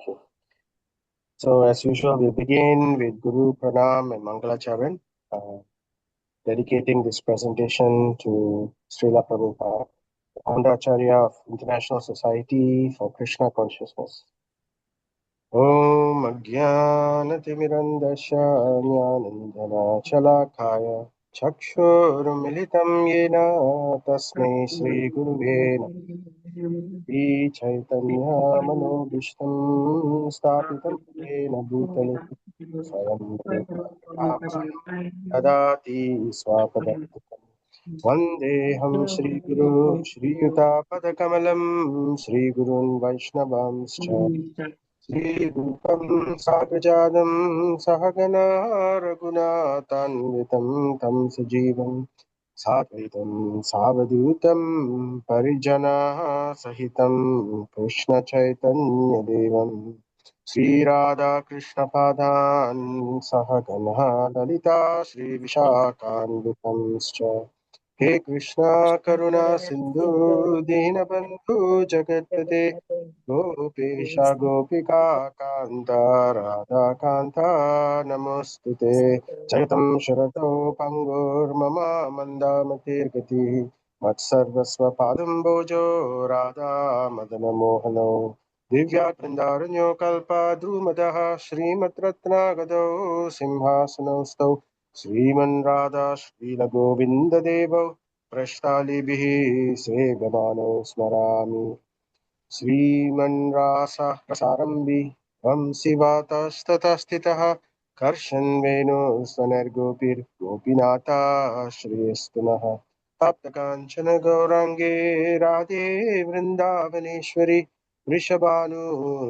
Okay. So, as usual, we begin with Guru Pranam and Mangalacharan, dedicating this presentation to Srila Prabhupada, the founder Acharya of International Society for Krishna Consciousness. Om Ajnanatimirandasya Jnananjana Chakshurmilitam Yena Tasmai Sri Guruve Namaha Chaitanya Manobishtam Stapitam Yena Bhutale Swayam Dadati Swapadakam Vandeham Sri Guru Shri Yuta Padakamalam Sri Gurun Vaishnavamscha Sri Rupam Sakajadam Sahagana Raghunathanvitam Tam Sajivam Sadvaitam Savadutam Parijana Sahitam Krishna Chaitanya Devam Sri Radha Krishna Padan Sahagana Lalita Sri Vishakhanvitamscha He Krishna Karuna Sindhu Dinabandhu Jagatpate Gopesha Gopika Kanta Radha Kanta Namostute Jagatam Sharato Pangur Mama Mandamatir Gati Matsarvasva Padam Bojo Radha Madana Mohano Divya Kandaranyo Kalpa Drumadaha Srimat Ratna Gado Simhasanosto Sriman Radha Srila Govinda Devo Prashtalibihi Sevamano Smarami Srimanrasa Prasarambi Vamsivatastatastitaha Karshan Venu Swanergopir Gopinata Shriyastanaha Taptakanchana Gaurange Radhe Vrindavaneshwari Vrishabhanu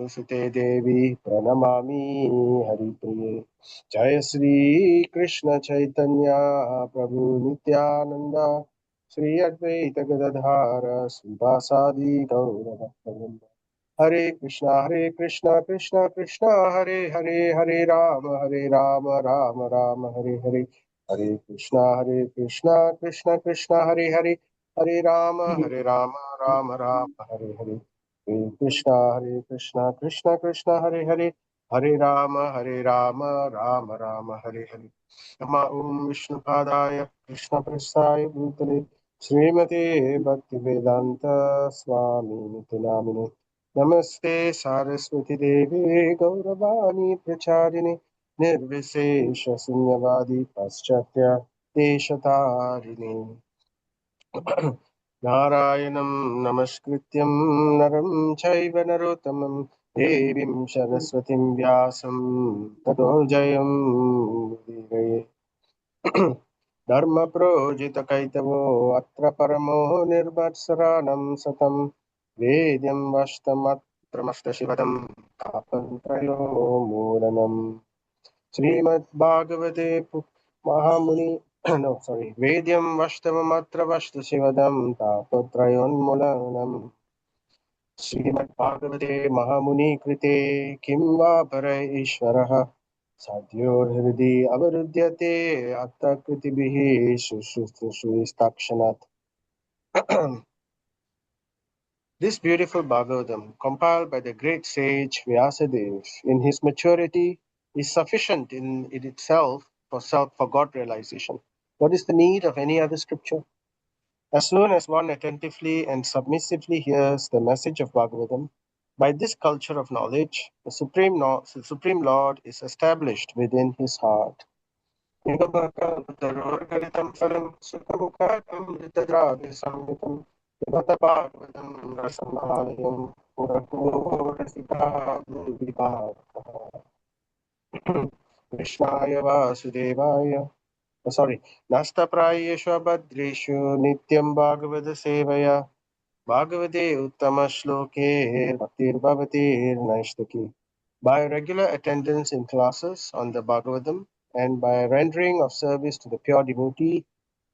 Sute Devi Pranamami Haripriye Jaya Sri Krishna Chaitanya Prabhu Nityananda Sri Advaita Gadadhara Srivasadi Gauravakkam Hare Krishna, Krishna Krishna, Hare Hare, Hare Rama, Rama Rama, Hare Hare. Hare Krishna, Krishna Krishna, Hare Hare, Hare Rama, Rama Rama, Hare Hare. Hare Krishna, Krishna Krishna, Hare Hare, Hare Rama, Rama Rama, Hare Hare. Nama Om Vishnu Padaya, Krishna Prasthaya Bhutale, Srimate Bhaktivedanta Swami Niti Namine. Namaste Saraswati Devi Gauravani Pracharine Nirvisesha Sunyavadi Paschatya Deshatarine Narayanam Namaskrityam Naram Chaiva Narottamam Devim Saraswatim Vyasam Tato Jayam Udiraye Dharma Projita Kaitavo Atra Paramo Nirvatsaranam Satam Vedyam Vastamatra Shivadam Tapantrayo Muranam Srimad Bhagavate Mahamuni no sorry Vedyam Vastamatra Shivadam Tapatrayon Mulanam Srimad Bhagavate Mahamuni Krite Kim Va Para Ishvaraha Sadhyor Hridhi Avarudyate Attakritibihi Sustakshanat. This beautiful Bhagavatam, compiled by the great sage Vyasadeva in his maturity, is sufficient in itself for God realization. What is the need of any other scripture? As soon as one attentively and submissively hears the message of Bhagavatam, by this culture of knowledge, the Supreme Lord is established within his heart. Krishnaya Vasudevaya Nastaprayeshu Abhadreshu Nityam Bhagavata Sevaya Bhagavate Uttama Shloke Bhaktir Bhavatir Naishtaki. By regular attendance in classes on the Bhagavatam and by rendering of service to the pure devotee,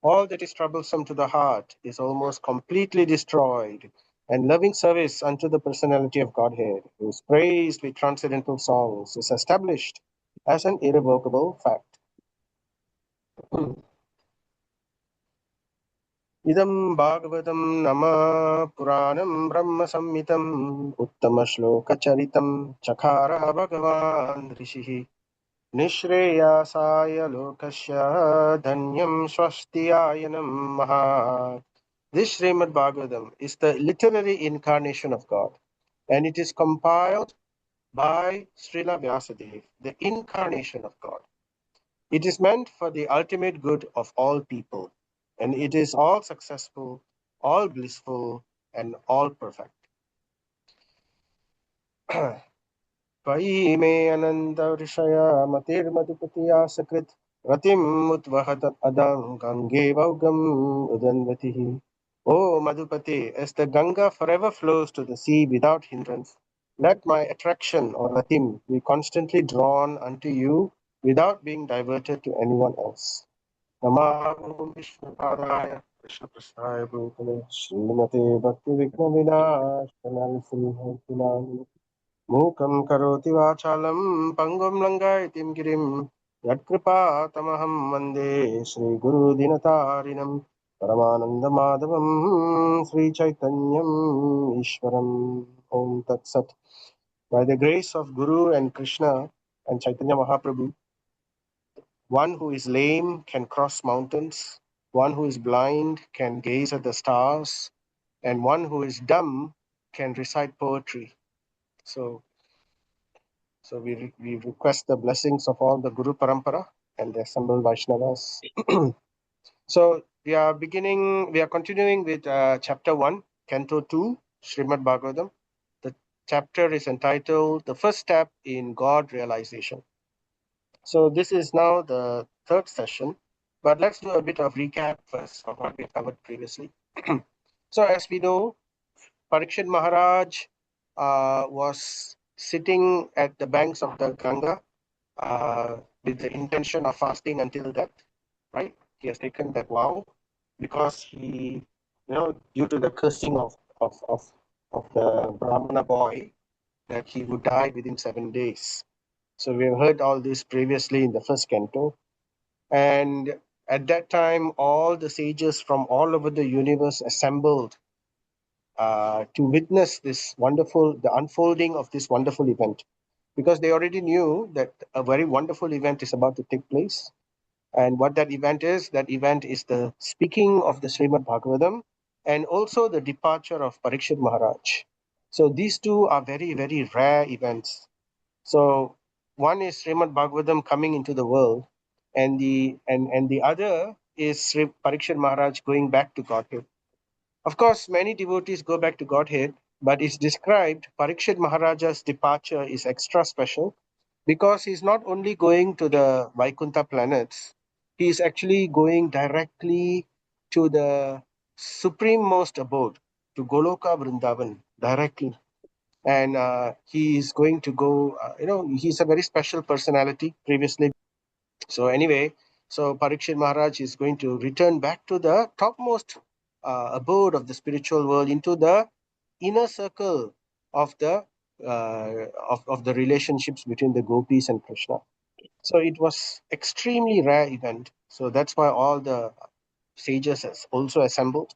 all that is troublesome to the heart is almost completely destroyed, and loving service unto the personality of Godhead, who is praised with transcendental songs, is established as an irrevocable fact. Idam Bhagavatam Nama Puranam Brahma Samhitam Uttama Shloka Charitam Chakara Bhagavan Rishihi Nishreyasaya Lokasya Dhanyam Swasthiyayanam Maha. This Srimad Bhagavatam is the literary incarnation of God, and it is compiled by Srila Vyasadeva, the incarnation of God. It is meant for the ultimate good of all people, and it is all successful, all blissful, and all perfect. Tvayime ananda rishaya matir madhupatiya sakrit ratim utvahat adam gange vaugam udanvatihi. O Madhupati, as the Ganga forever flows to the sea without hindrance, let my attraction or ratim be constantly drawn unto you without being diverted to anyone else. Namaho Vishnupadaya Krishnaprasthaya Bhutale Srimate Bhakti Vigna Vinashtanal Simhantinam Mukam Karoti Vachalam Pangam Langaitim Girim Yatkripa Tamaham Vande Sri Guru Dinatarinam Paramananda Madhavam Sri Chaitanyam Ishwaram Om Tat Sat. By the grace of Guru and Krishna and Chaitanya Mahaprabhu, one who is lame can cross mountains, one who is blind can gaze at the stars, and one who is dumb can recite poetry. So, we request the blessings of all the Guru Parampara and the assembled Vaishnavas. So we are continuing with chapter 1, Canto 2, Srimad Bhagavatam. The chapter is entitled The First Step in God Realization. So this is now the third session, but let's do a bit of recap first of what we covered previously. So as we know, Parikshit Maharaj was sitting at the banks of the Ganga with the intention of fasting until death, right? He has taken that vow because due to the cursing of the Brahmana boy, that he would die within 7 days. So we have heard all this previously in the first canto. And at that time, all the sages from all over the universe assembled to witness the unfolding of this wonderful event. Because they already knew that a very wonderful event is about to take place. And what that event is the speaking of the Srimad Bhagavatam and also the departure of Parikshit Maharaj. So these two are very, very rare events. So one is Srimad Bhagavatam coming into the world, and the other is Sri Parikshit Maharaj going back to Godhead. Of course, many devotees go back to Godhead, but it's described Parikshit Maharaja's departure is extra special because he's not only going to the Vaikuntha planets, he's actually going directly to the supreme-most abode, to Goloka Vrindavan, directly. And he is going to go, he's a very special personality previously. So anyway, so Parikshit Maharaj is going to return back to the topmost abode of the spiritual world, into the inner circle of the relationships between the gopis and Krishna. So it was extremely rare event. So that's why all the sages has also assembled.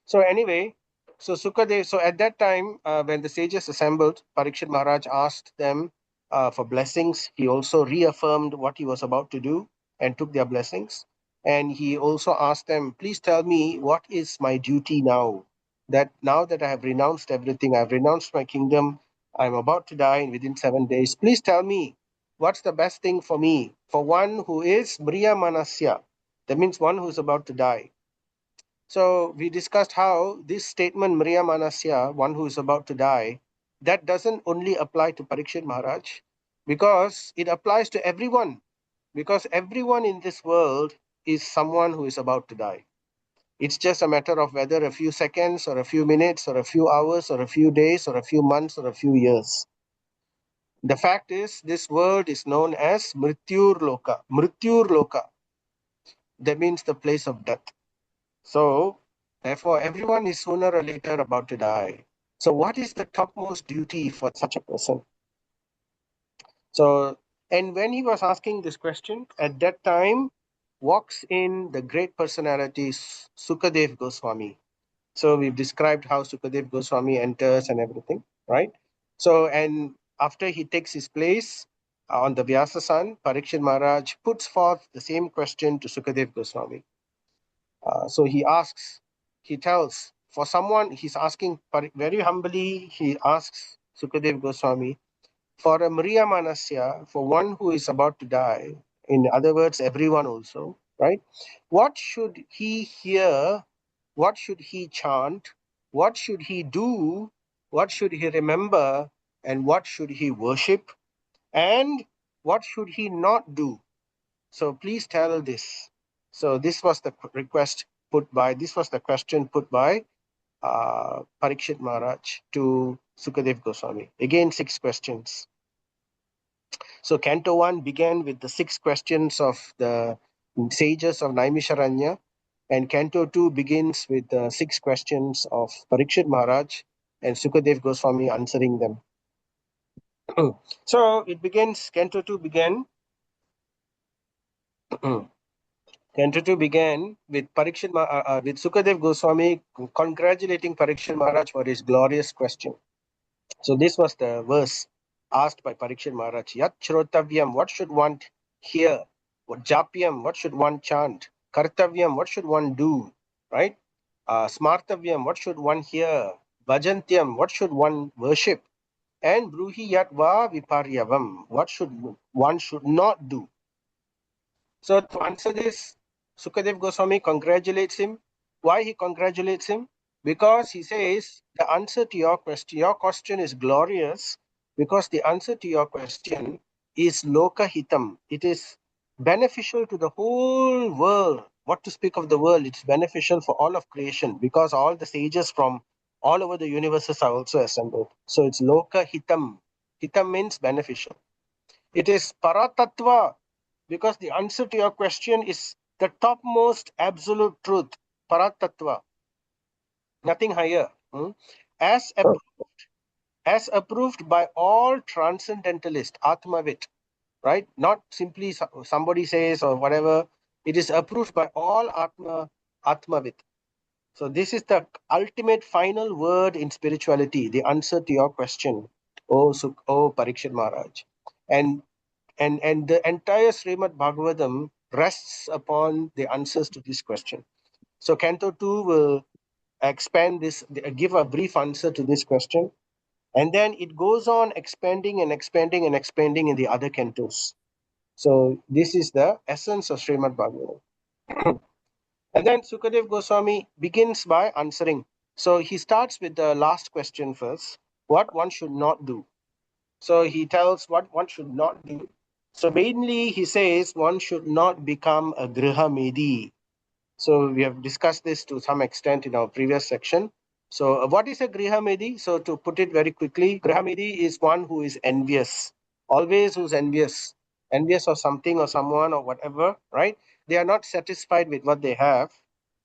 So anyway, so Sukadev, so at that time, when the sages assembled, Parikshit Maharaj asked them for blessings. He also reaffirmed what he was about to do and took their blessings. And he also asked them, please tell me what is my duty now? That now that I have renounced everything, I've renounced my kingdom, I'm about to die within 7 days. Please tell me what's the best thing for me, for one who is Mriya Manasya. That means one who's about to die. So we discussed how this statement, Mriya Manasya, one who is about to die, that doesn't only apply to Parikshit Maharaj, because it applies to everyone. Because everyone in this world is someone who is about to die. It's just a matter of whether a few seconds or a few minutes or a few hours or a few days or a few months or a few years. The fact is, this world is known as Mrityur Loka. Mrityur Loka. That means the place of death. So, therefore, everyone is sooner or later about to die. So, what is the topmost duty for such a person? So, and when he was asking this question, at that time, walks in the great personality Sukadev Goswami. So we've described how Sukadev Goswami enters and everything, right? So, and after he takes his place on the Vyasasan, Parikshit Maharaj puts forth the same question to Sukadev Goswami. So he asks, he tells, for someone, he's asking very humbly, he asks Sukadev Goswami, for a Mriya Manasya, for one who is about to die, in other words, everyone also, right? What should he hear? What should he chant? What should he do? What should he remember? And what should he worship? And what should he not do? So please tell this. So this was the this was the question put by Parikshit Maharaj to Sukadev Goswami. Again, 6 questions. So Canto 1 began with the 6 questions of the sages of Naimisharanya, and Canto 2 begins with the 6 questions of Parikshit Maharaj and Sukadev Goswami answering them. So it begins, Canto 2 began Canto 2 began with with Sukadev Goswami congratulating Parikshit Maharaj for his glorious question. So this was the verse asked by Parikshit Maharaj. Yat Shrotavyam, what should one hear? What Japyam, what should one chant? Kartavyam, what should one do? Right? Smartavyam, what should one hear? Bhajantyam, what should one worship? And Bruhi Yat Va Viparyavam, what should one should not do? So to answer this, Sukadev Goswami congratulates him. Why he congratulates him? Because he says the answer to your question is glorious, because the answer to your question is loka hitam. It is beneficial to the whole world. What to speak of the world? It's beneficial for all of creation, because all the sages from all over the universes are also assembled. So it's loka hitam. Hitam means beneficial. It is paratatva, because the answer to your question is the topmost absolute truth, paratatva, nothing higher. As approved by all transcendentalists, Atmavit, right? Not simply somebody says or whatever. It is approved by all Atmavit. So this is the ultimate final word in spirituality, the answer to your question, O Parikshit Maharaj. And the entire Srimad Bhagavatam rests upon the answers to this question. So Canto 2 will expand this, give a brief answer to this question, and then it goes on expanding and expanding and expanding in the other cantos. So this is the essence of Srimad Bhagavatam. And then Sukadev Goswami begins by answering. So he starts with the last question first, what one should not do. So he tells what one should not do. So mainly he says one should not become a Griha Medi. So we have discussed this to some extent in our previous section. So what is a Griha Medi? So to put it very quickly, Griha Medi is one who is envious, always who's envious of something or someone or whatever, right? They are not satisfied with what they have,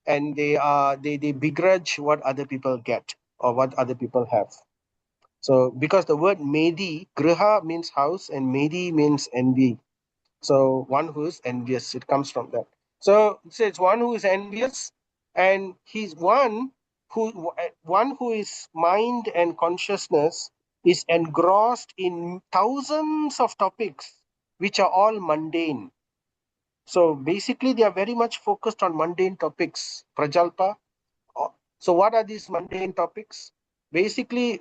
and they begrudge what other people get or what other people have. So because the word Medi, Griha means house and Medi means envy. So one who is envious, it comes from that. So it's one who is envious, and he's one who is mind and consciousness is engrossed in thousands of topics which are all mundane. So basically they are very much focused on mundane topics. Prajalpa. So what are these mundane topics? Basically,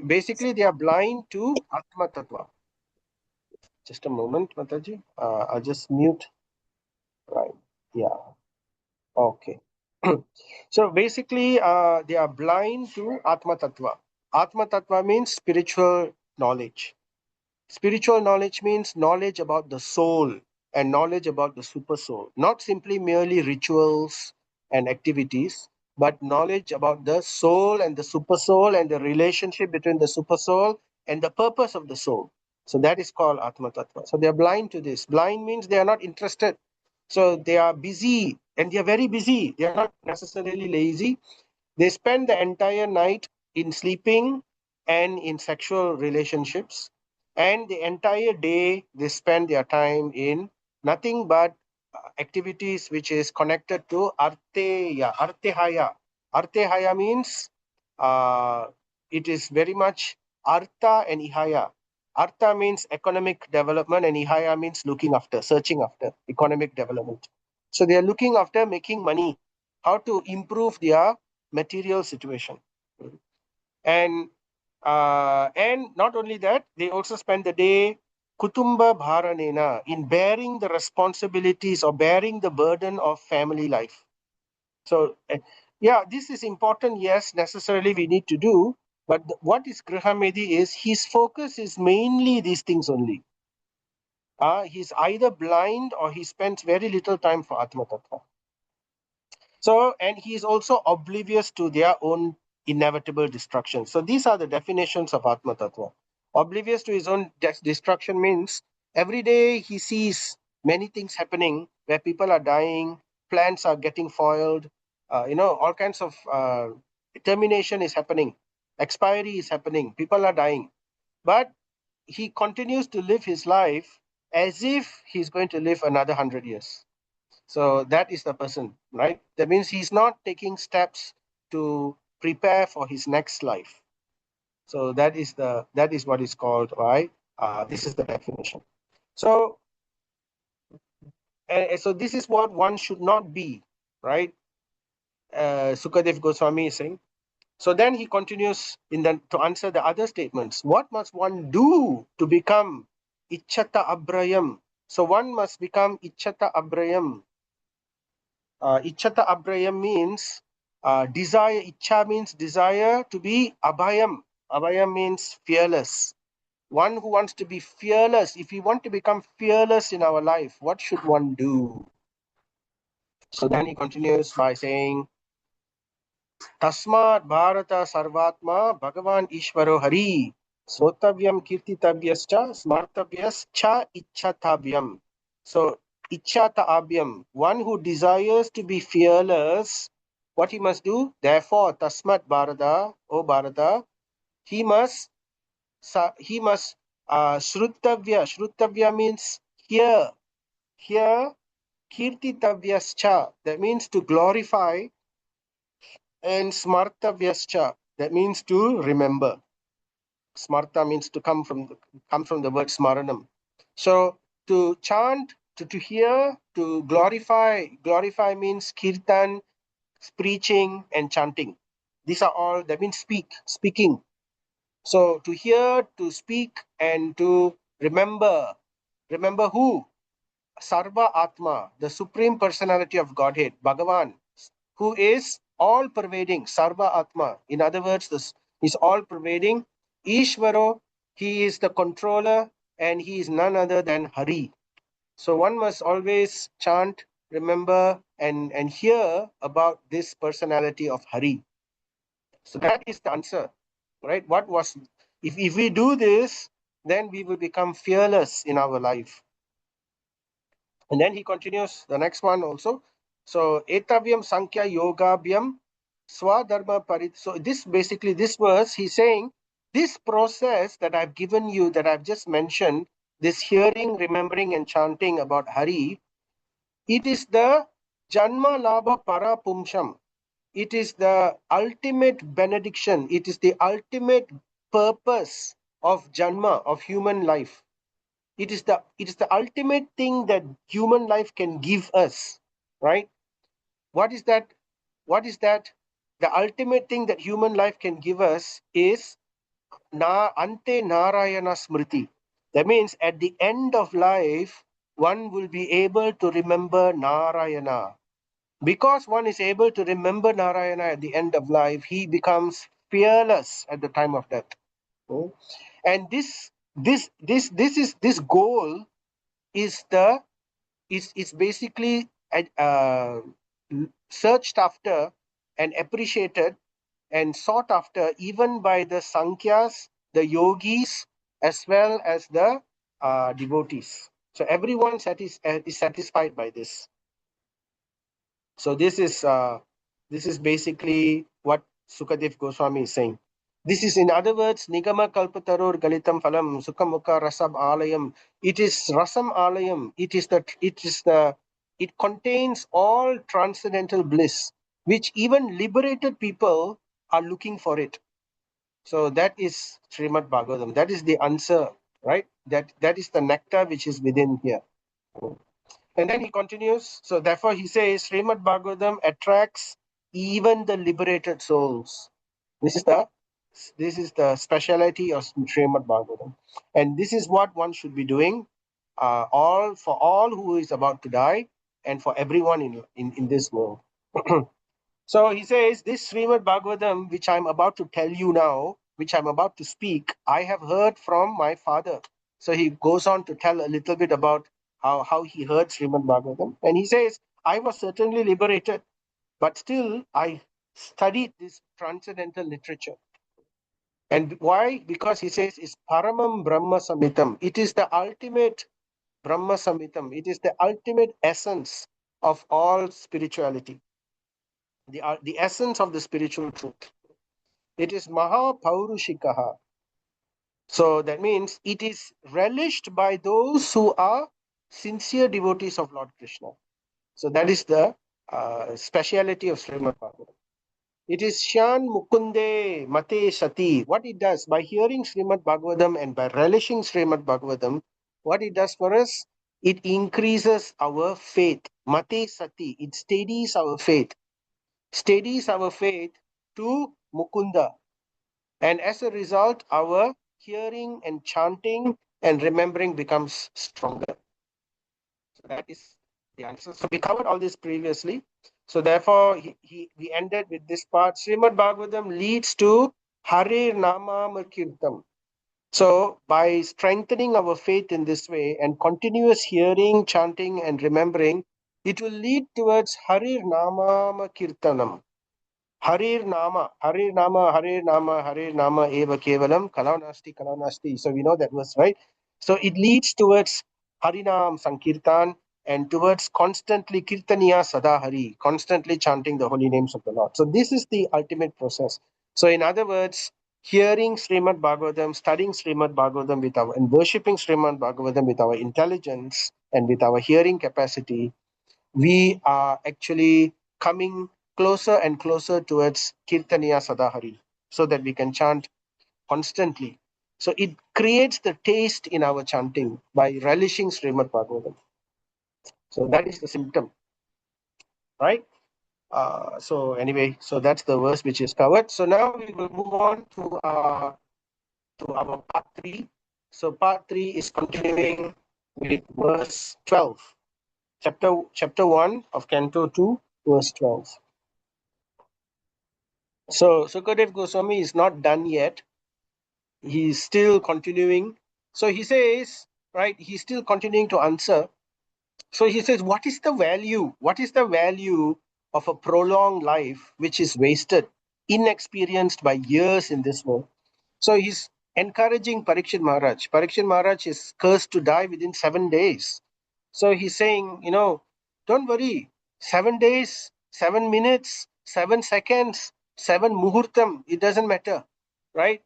basically they are blind to Atma Tattva. Just a moment, Mataji. I'll just mute. Right. Yeah. Okay. So basically, they are blind to Atma Tattva. Atma Tattva means spiritual knowledge. Spiritual knowledge means knowledge about the soul and knowledge about the super soul, not simply merely rituals and activities, but knowledge about the soul and the super soul and the relationship between the super soul and the purpose of the soul. So that is called Atma Tattva. So they are blind to this. Blind means they are not interested. So they are busy, and they are very busy. They are not necessarily lazy. They spend the entire night in sleeping and in sexual relationships, and the entire day they spend their time in nothing but activities which is connected to arteya, artehaya. Artehaya means it is very much artha and ihaya. Artha means economic development and ihaya means looking after, searching after economic development. So they are looking after making money, how to improve their material situation. And not only that, they also spend the day kutumba bharanena, in bearing the responsibilities or bearing the burden of family life. So yeah, this is important. Yes, necessarily we need to do. But what is Grihamedi is his focus is mainly these things only. He's either blind or he spends very little time for Atma Tattva. So, and he is also oblivious to their own inevitable destruction. So these are the definitions of Atma Tattva. Oblivious to his own destruction means every day he sees many things happening where people are dying, plants are getting foiled, all kinds of termination is happening, expiry is happening, people are dying. But he continues to live his life as if he's going to live another 100 years. So that is the person, right? That means he's not taking steps to prepare for his next life. So that is what is called, right? This is the definition. So so this is what one should not be, right? Sukadev Goswami is saying. So then he continues to answer the other statements. What must one do to become Ichchata Abrayam? So one must become Ichchata Abrayam. Ichchata Abrayam means desire. Ichcha means desire to be abhayam. Abhayam means fearless. One who wants to be fearless. If we want to become fearless in our life, what should one do? So then he continues by saying, Tasmat Bharata Sarvatma Bhagavan Ishvaro Hari Srotavyam Kirtitavyascha Smartavyascha Ichchatavyam. So Ichchatavyam, one who desires to be fearless, what he must do? Therefore, Tasmat Bharata, O Bharata, he must Shrutavya. Shrutavya means hear Kirtitavyascha, that means to glorify, and smartavyascha, that means to remember. Smarta means to come from the word smaranam. So to chant, to hear, to glorify. Glorify means kirtan, preaching and chanting. These are all, that means speaking. So to hear, to speak and to remember. Remember who? Sarva Atma, the Supreme Personality of Godhead, Bhagavan, who is all pervading, Sarva Atma. In other words, this is all pervading. Ishvaro, he is the controller and he is none other than Hari. So one must always chant, remember, and hear about this personality of Hari. So that is the answer, right? If we do this, then we will become fearless in our life. And then he continues the next one also. So etavyam sankhya yogabhyam swadharma parit. So this verse, he's saying this process that I've given you, that I've just mentioned, this hearing, remembering, and chanting about Hari, it is the janma labha parapumsham. It is the ultimate benediction. It is the ultimate purpose of janma, of human life. It is the ultimate thing that human life can give us, right? What is that? The ultimate thing that human life can give us is ante narayana smriti. That means at the end of life, one will be able to remember Narayana. Because one is able to remember Narayana at the end of life, he becomes fearless at the time of death. And this goal is basically searched after and appreciated and sought after even by the Sankhya's, the yogis, as well as the devotees. So everyone is satisfied by this. So this is basically what Sukadev Goswami is saying. This is, in other words, Nigama Kalpatarur Galitam Phalam Sukhamukha Rasam Alayam. It is Rasam Alayam. It contains all transcendental bliss, which even liberated people are looking for it. So that is Srimad Bhagavatam. That is the answer, right? That is the nectar which is within here. And then he continues. So therefore he says Srimad Bhagavatam attracts even the liberated souls. This is the speciality of Srimad Bhagavatam. And this is what one should be doing, all for all who is about to die and for everyone in this world. So he says, this Srimad Bhagavatam, which I'm about to tell you now, which I'm about to speak, I have heard from my father. So he goes on to tell a little bit about how he heard Srimad Bhagavatam. And he says, I was certainly liberated, but still I studied this transcendental literature. And why? Because he says it's Paramam Brahma Samitam. It is the ultimate Brahma Samitam. It is the ultimate essence of all spirituality, the essence of the spiritual truth. It is Maha Paurushikaha. So that means it is relished by those who are sincere devotees of Lord Krishna. So that is the speciality of Srimad Bhagavatam. It is Shan Mukunde Mate Sati. What it does by hearing Srimad Bhagavatam and by relishing Srimad Bhagavatam, what it does for us, it increases our faith. Mate Sati. It steadies our faith to Mukunda. And as a result, our hearing and chanting and remembering becomes stronger. So that is the answer. So we covered all this previously. So therefore, we ended with this part. Srimad Bhagavatam leads to Harir Nama Kirtam. So by strengthening our faith in this way and continuous hearing, chanting, and remembering, it will lead towards Harir Nama Kirtanam. Harir Nama, Harir Nama, Harir Nama, Harir Nama, Eva Kevalam, Kalanasti, Kalanasti. So we know that verse, right? So it leads towards Harinam Sankirtan and towards constantly Kirtaniya Sadahari, constantly chanting the holy names of the Lord. So this is the ultimate process. So in other words, hearing Srimad Bhagavatam, studying Srimad Bhagavatam with our and worshipping Srimad Bhagavatam with our intelligence and with our hearing capacity, we are actually coming closer and closer towards Kirtaniya Sadahari so that we can chant constantly. So it creates the taste in our chanting by relishing Srimad Bhagavatam. So that is the symptom, right? So anyway, so that's the verse which is covered. So now we will move on to our part 3. So part 3 is continuing with verse 12. Chapter 1 of Canto 2, verse 12. So Sukadev Goswami is not done yet. He's still continuing. So he says, right, he's still continuing to answer. So he says, what is the value? What is the value of a prolonged life which is wasted, inexperienced by years in this world? So he's encouraging Parikshit Maharaj. Parikshit Maharaj is cursed to die within 7 days. So he's saying, don't worry, 7 days, 7 minutes, 7 seconds, 7 muhurtam, it doesn't matter, right?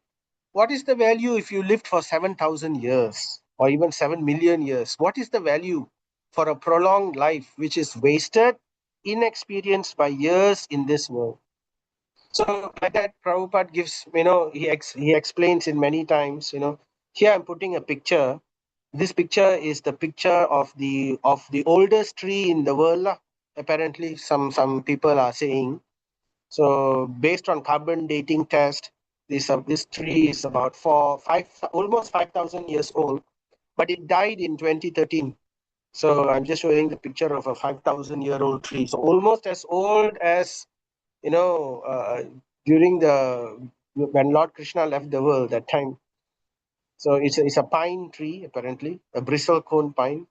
What is the value if you lived for 7,000 years or even 7 million years? What is the value for a prolonged life which is wasted, inexperienced by years in this world? So like that, Prabhupada gives, he explains in many times, here I'm putting a picture. This picture is the picture of the oldest tree in the world. Apparently, some people are saying. So based on carbon dating test, this tree is about almost 5,000 years old, but it died in 2013. So I'm just showing the picture of a 5,000-year-old tree. So almost as old as you know, during when Lord Krishna left the world that time. So it's a pine tree, apparently, a bristlecone pine.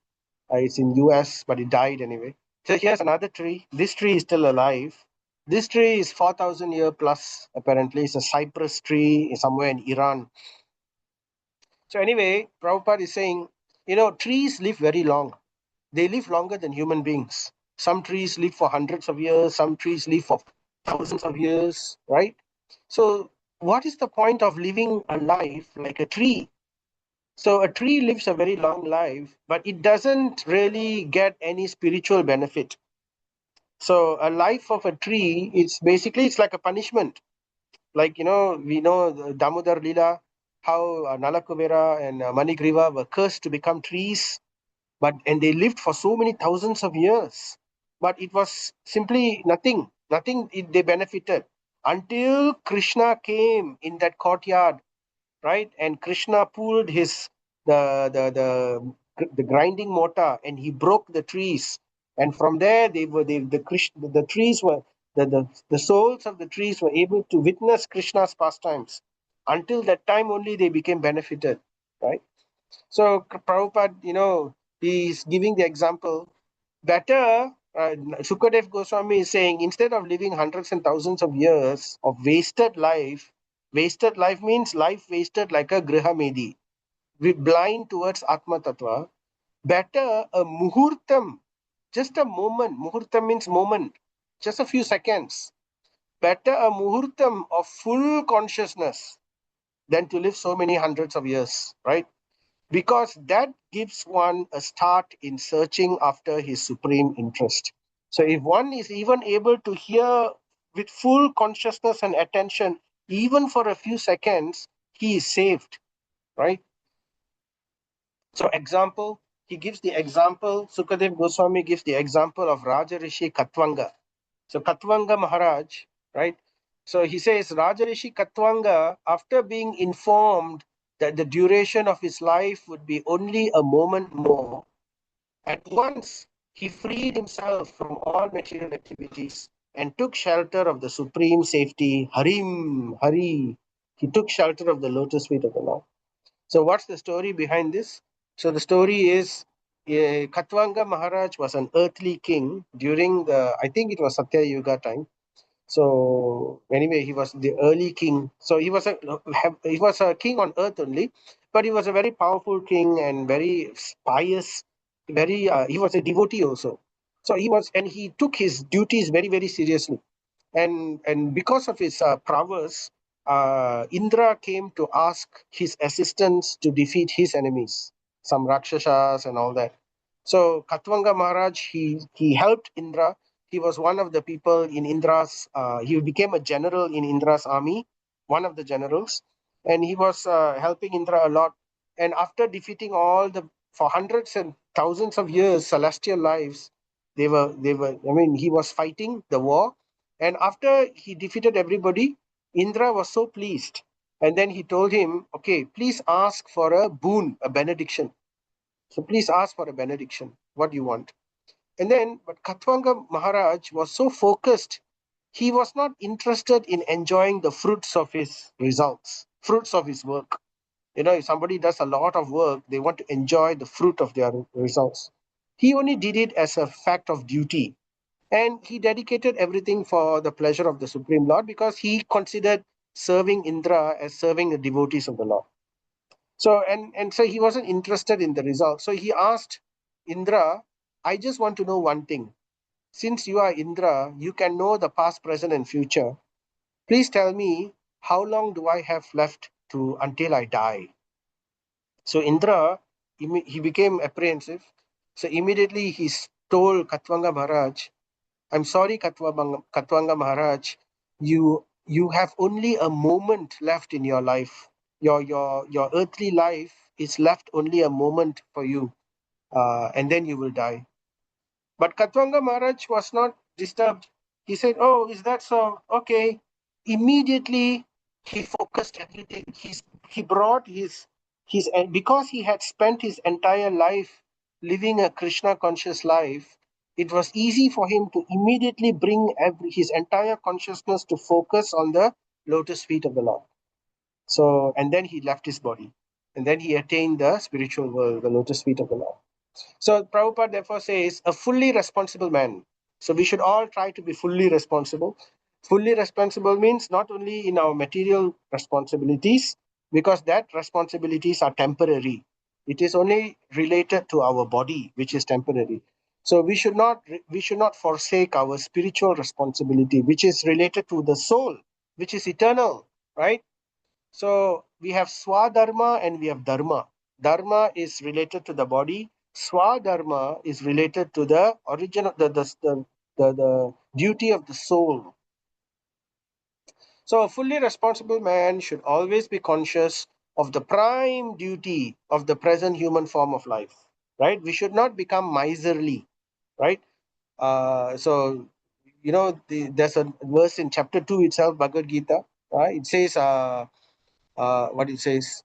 It's in US, but it died anyway. So here's another tree. This tree is still alive. This tree is 4,000 year plus, apparently. It's a cypress tree somewhere in Iran. So anyway, Prabhupada is saying, trees live very long. They live longer than human beings. Some trees live for hundreds of years. Some trees live for thousands of years, right? So what is the point of living a life like a tree? So a tree lives a very long life, but it doesn't really get any spiritual benefit. So a life of a tree is basically it's like a punishment. Like we know the Damodar Lila, how Nalakuvera and Manigriva were cursed to become trees, and they lived for so many thousands of years. But it was simply nothing. They benefited until Krishna came in that courtyard, right? And Krishna pulled his the grinding mortar, and he broke the trees. And from there, the trees were the souls of the trees were able to witness Krishna's pastimes. Until that time, only they became benefited, right? So Prabhupada, he's giving the example. Better, Sukadev Goswami is saying, instead of living hundreds and thousands of years of wasted life means life wasted like a grihamedi, blind towards Atma Tattva. Better a muhurtam, just a moment. Muhurtam means moment, just a few seconds. Better a muhurtam of full consciousness than to live so many hundreds of years, right? Because that gives one a start in searching after his supreme interest. So if one is even able to hear with full consciousness and attention, even for a few seconds, he is saved, right? So example, he gives the example, Sukadev Goswami gives the example of Rajarishi Katvanga. So Katvanga Maharaj, right? So he says Rajarishi Katvanga, after being informed that the duration of his life would be only a moment more, at once he freed himself from all material activities and took shelter of the supreme safety, Harim, Hari. He took shelter of the lotus feet of the Lord. So what's the story behind this? So the story is Katvanga Maharaj was an earthly king during I think it was Satya Yuga time. So anyway, he was the early king. So he was a king on earth only, but he was a very powerful king and very pious. He was a devotee also. So he took his duties very seriously. And because of his prowess, Indra came to ask his assistance to defeat his enemies, some Rakshasas and all that. So Katvanga Maharaj, he helped Indra. He was one of the people in Indra's, he became a general in Indra's army, one of the generals, and he was helping Indra a lot. And after defeating for hundreds and thousands of years, celestial lives, I mean, he was fighting the war. And after he defeated everybody, Indra was so pleased. And then he told him, okay, please ask for a boon, a benediction. So please ask for a benediction. What do you want? But Katvanga Maharaj was so focused, he was not interested in enjoying the fruits of his results, fruits of his work. If somebody does a lot of work, they want to enjoy the fruit of their results. He only did it as a fact of duty. And he dedicated everything for the pleasure of the Supreme Lord because he considered serving Indra as serving the devotees of the Lord. So so he wasn't interested in the result. So he asked Indra, I just want to know one thing. Since you are Indra, you can know the past, present, and future. Please tell me, how long do I have left to until I die? So Indra, he became apprehensive. So immediately he told Katvanga Maharaj, I'm sorry, Katvanga Maharaj, you have only a moment left in your life. Your earthly life is left only a moment for you, and then you will die. But Katvanga Maharaj was not disturbed. He said, "Oh, is that so? Okay." Immediately, he focused everything. He brought his because he had spent his entire life living a Krishna conscious life. It was easy for him to immediately bring his entire consciousness to focus on the lotus feet of the Lord. So, and then he left his body, and then he attained the spiritual world, the lotus feet of the Lord. So Prabhupada therefore says a fully responsible man. So we should all try to be fully responsible. Fully responsible means not only in our material responsibilities, because that responsibilities are temporary. It is only related to our body, which is temporary. So we should not forsake our spiritual responsibility, which is related to the soul, which is eternal. right? So we have swadharma and we have dharma. Dharma is related to the body. Swadharma is related to the origin of the duty of the soul. So a fully responsible man should always be conscious of the prime duty of the present human form of life, right? We should not become miserly, right? So, there's a verse in chapter 2 itself, Bhagavad Gita. It says, what it says?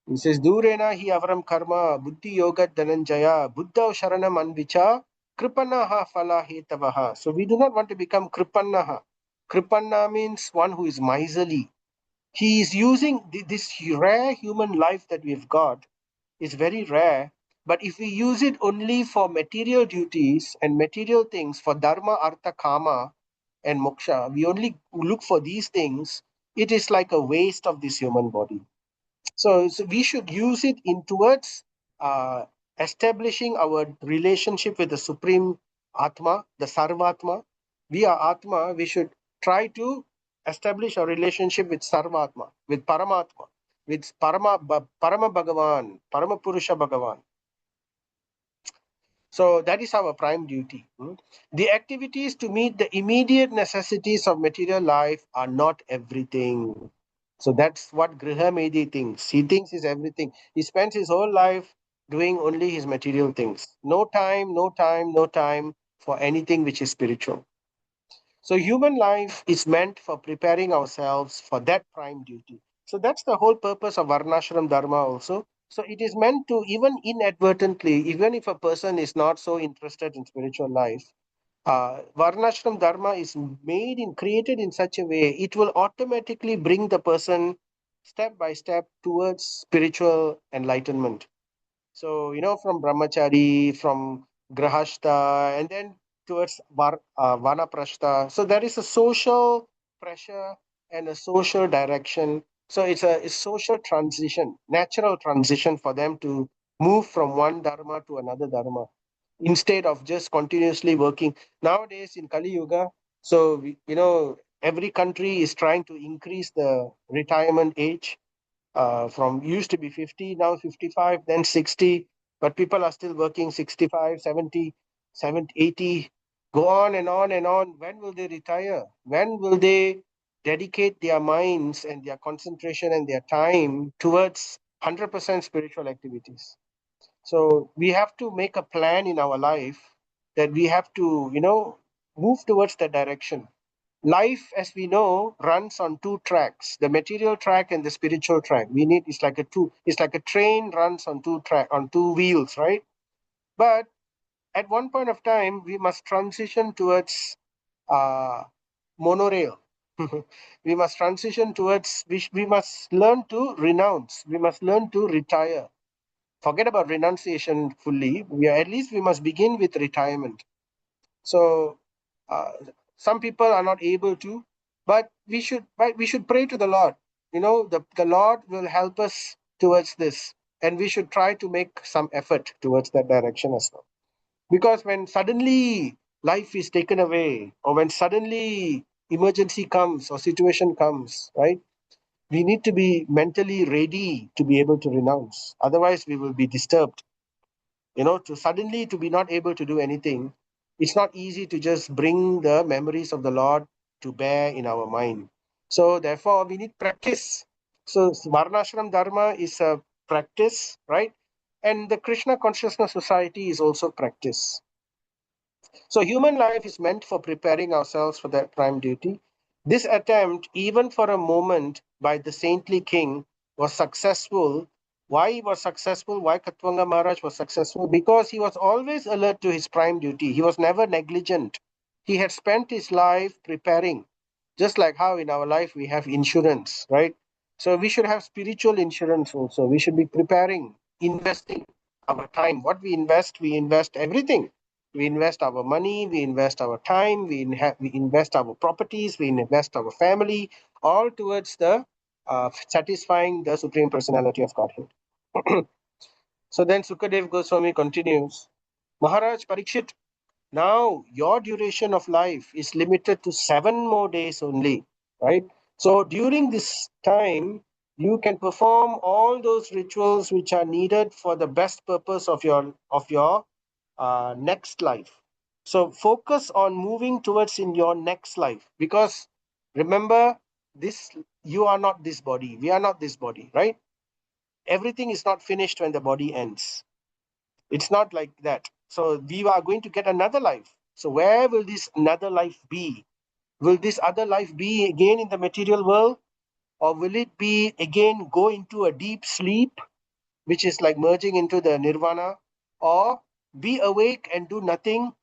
It says, Durena hi avaram karma, buddhi yoga dhananjaya, buddha sharanam anvicha, kripanaha phala hetavaha. So we do not want to become kripanaha. Kripanna means one who is miserly. He is using this rare human life that we've got is very rare. But if we use it only for material duties and material things, for dharma, artha, kama, and moksha, we only look for these things, it is like a waste of this human body. So we should use it in towards uh, establishing our relationship with the Supreme Atma, the Sarvatma. We are Atma, we should try to establish a relationship with Sarvatma, with Paramatma, with Parama Bhagavan, Parama Purusha Bhagavan. So that is our prime duty. The activities to meet the immediate necessities of material life are not everything. So that's what Griha Medi thinks. He thinks is everything. He spends his whole life doing only his material things. No time, no time, no time for anything which is spiritual. So human life is meant for preparing ourselves for that prime duty. So that's the whole purpose of Varnashram Dharma also. So it is meant to, even inadvertently, even if a person is not so interested in spiritual life, Varnashram Dharma is created in such a way, it will automatically bring the person step by step towards spiritual enlightenment. So, from brahmachari, from grahastha, and then towards vanaprastha. So there is a social pressure and a social direction. So it's a social transition, natural transition for them to move from one dharma to another dharma instead of just continuously working. Nowadays in Kali Yuga, so every country is trying to increase the retirement age from used to be 50, now 55, then 60, but people are still working 65, 70, 70, 80, go on and on and on. When will they retire? When will they dedicate their minds and their concentration and their time towards 100% spiritual activities? So we have to make a plan in our life that we have to, move towards that direction. Life, as we know, runs on two tracks: the material track and the spiritual track. We need it's like a train runs on two wheels, right? But at one point of time, we must transition towards uh, monorail. We must transition towards we must learn to renounce. We must learn to retire. Forget about renunciation fully. At least we must begin with retirement. So uh, some people are not able to, but we should pray to the Lord. The Lord will help us towards this, and we should try to make some effort towards that direction as well. Because when suddenly life is taken away, or when suddenly emergency comes or situation comes, right? We need to be mentally ready to be able to renounce. Otherwise, we will be disturbed. To suddenly to be not able to do anything, it's not easy to just bring the memories of the Lord to bear in our mind. So therefore we need practice. So Varnashram Dharma is a practice, right? And the Krishna Consciousness Society is also practice. So human life is meant for preparing ourselves for that prime duty. This attempt, even for a moment, by the saintly king was successful. Why he was successful? Why Katwanga Maharaj was successful? Because he was always alert to his prime duty. He was never negligent. He had spent his life preparing, just like how in our life we have insurance, right? So we should have spiritual insurance also. We should be preparing, investing our time. What we invest everything. We invest our money, we invest our time, we invest our properties, we invest our family, all towards the satisfying the Supreme Personality of Godhead. So then Sukadev Goswami continues, Maharaj Parikshit, now your duration of life is limited to 7 more days only, right? So during this time, you can perform all those rituals which are needed for the best purpose of your next life. So focus on moving towards in your next life, because remember, this you are not this body. We are not this body, right? Everything is not finished when the body ends. It's not like that. So we are going to get another life. So where will this another life be? Will this other life be again in the material world? Or will it be again go into a deep sleep, which is like merging into the nirvana? Or be awake and do nothing,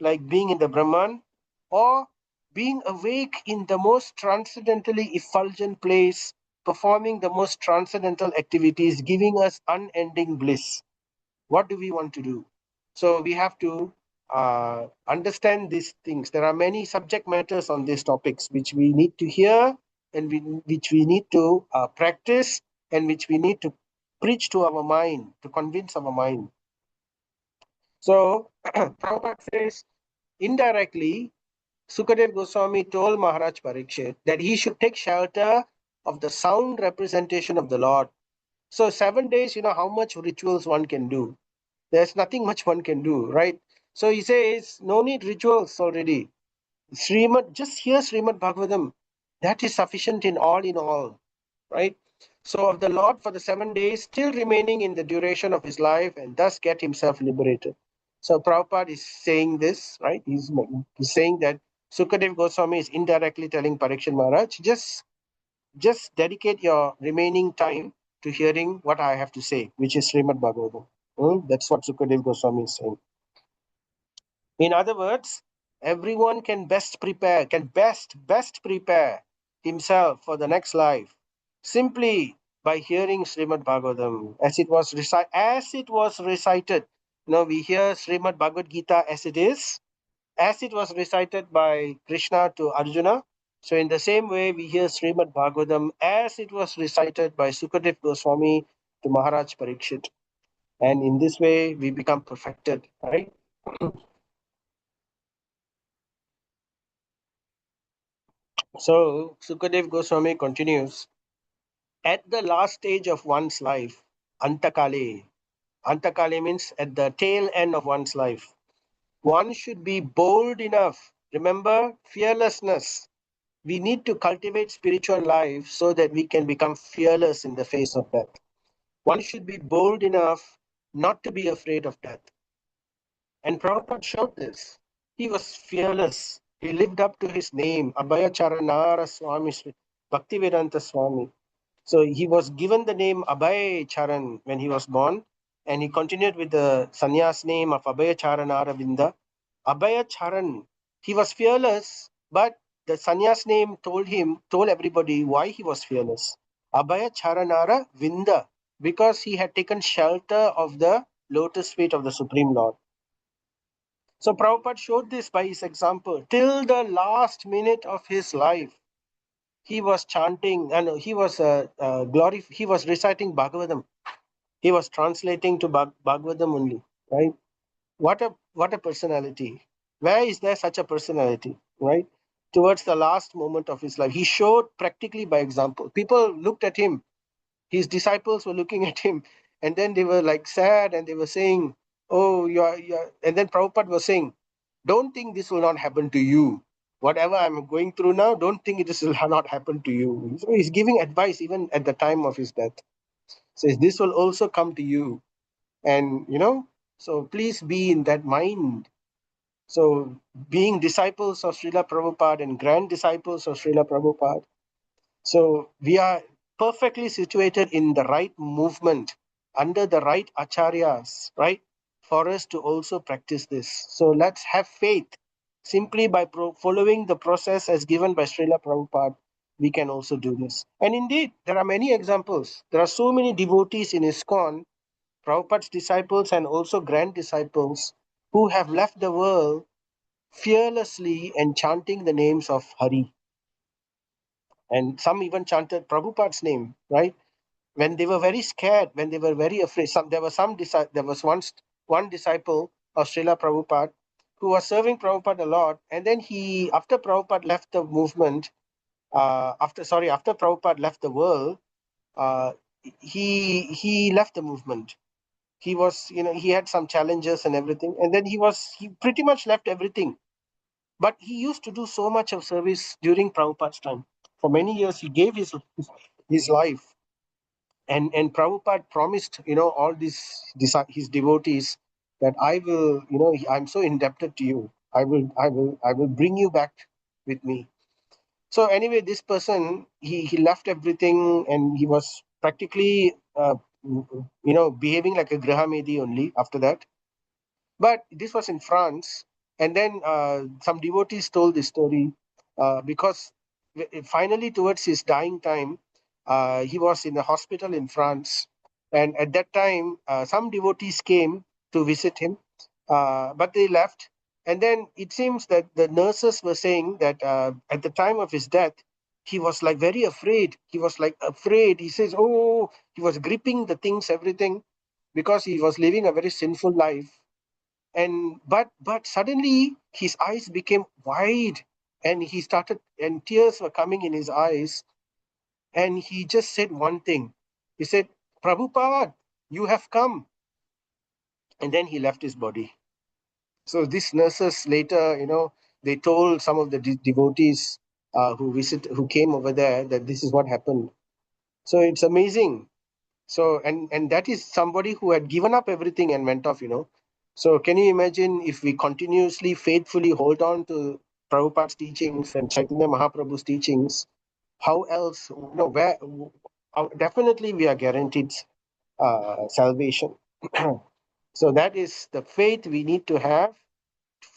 like being in the Brahman? Or being awake in the most transcendently effulgent place, performing the most transcendental activities, giving us unending bliss? What do we want to do? So we have to understand these things. There are many subject matters on these topics which we need to hear, and which we need to practice, and which we need to preach to our mind, to convince our mind. So Prabhupada says, indirectly, Sukadev Goswami told Maharaj Parikshit that he should take shelter of the sound representation of the Lord. So 7 days, how much rituals one can do. There's nothing much one can do, right? So he says, no need rituals already. Just hear Srimad Bhagavatam. That is sufficient in all, right? So of the Lord for the 7 days, still remaining in the duration of his life, and thus get himself liberated. So Prabhupada is saying this, right? He's saying that Sukadev Goswami is indirectly telling Parikshit Maharaj, just dedicate your remaining time to hearing what I have to say, which is Srimad Bhagavatam. That's what Sukadev Goswami is saying. In other words, everyone can best prepare himself for the next life simply by hearing Srimad Bhagavatam as it was recited. We hear Srimad Bhagavad Gita as it was recited by Krishna to Arjuna. So in the same way, we hear Srimad Bhagavatam as it was recited by Sukadev Goswami to Maharaj Parikshit. And in this way, we become perfected, right? So Sukadev Goswami continues, at the last stage of one's life, Antakale. Antakale means at the tail end of one's life. One should be bold enough. Remember, fearlessness. We need to cultivate spiritual life so that we can become fearless in the face of death. One should be bold enough not to be afraid of death. And Prabhupada showed this. He was fearless. He lived up to his name, Abhaya Charanara Swami Bhaktivedanta Swami. So he was given the name Abhay Charan when he was born, and he continued with the sannyas name of Abhaya Charanara Vinda. Abhaya Charan, he was fearless, but the sannyas name told everybody why he was fearless. Abhaya Charanara Vinda, because he had taken shelter of the lotus feet of the Supreme Lord. So Prabhupada showed this by his example. Till the last minute of his life, he was chanting, and he was he was reciting Bhagavatam. He was translating to Bhagavatam only, right? What a personality. Where is there such a personality, right? Towards the last moment of his life, he showed practically by example. People looked at him, his disciples were looking at him, and then they were like sad, and they were saying, oh, you're, and then Prabhupada was saying, don't think this will not happen to you. Whatever I'm going through now, don't think this will not happen to you. So he's giving advice even at the time of his death. Says this will also come to you. And so please be in that mind. So being disciples of Srila Prabhupada and grand disciples of Srila Prabhupada, so we are perfectly situated in the right movement under the right acharyas, right? For us to also practice this. So let's have faith. Simply by following the process as given by Srila Prabhupada, we can also do this. And indeed, there are many examples. There are so many devotees in ISKCON, Prabhupada's disciples and also grand disciples, who have left the world fearlessly and chanting the names of Hari. And some even chanted Prabhupada's name, right? When they were very scared, when they were very afraid. There was once one disciple of Srila Prabhupada who was serving Prabhupada a lot, and then after Prabhupada left the movement, after Prabhupada left the world, uh, he left the movement. He was, he had some challenges and everything, and then he pretty much left everything. But he used to do so much of service during Prabhupada's time. For many years, he gave his life, and Prabhupada promised, all his devotees that I will, I'm so indebted to you. I will bring you back with me. So anyway, this person, he left everything, and he was practically, behaving like a Grahamedi only after that. But this was in France, and then some devotees told this story, because finally, towards his dying time, he was in a hospital in France, and at that time, some devotees came to visit him, but they left. And then it seems that the nurses were saying that at the time of his death, he was like very afraid. He was like afraid. He says, "Oh," he was gripping the things, everything, because he was living a very sinful life. And but suddenly his eyes became wide, and he started, and tears were coming in his eyes, and he just said one thing. He said, "Prabhupada, you have come." And then he left his body. So these nurses later, they told some of the devotees who came over there, that this is what happened. So it's amazing. So and that is somebody who had given up everything and went off. So can you imagine if we continuously faithfully hold on to Prabhupada's teachings and Chaitanya Mahaprabhu's teachings? How else? Where? Definitely, we are guaranteed salvation. So that is the faith we need to have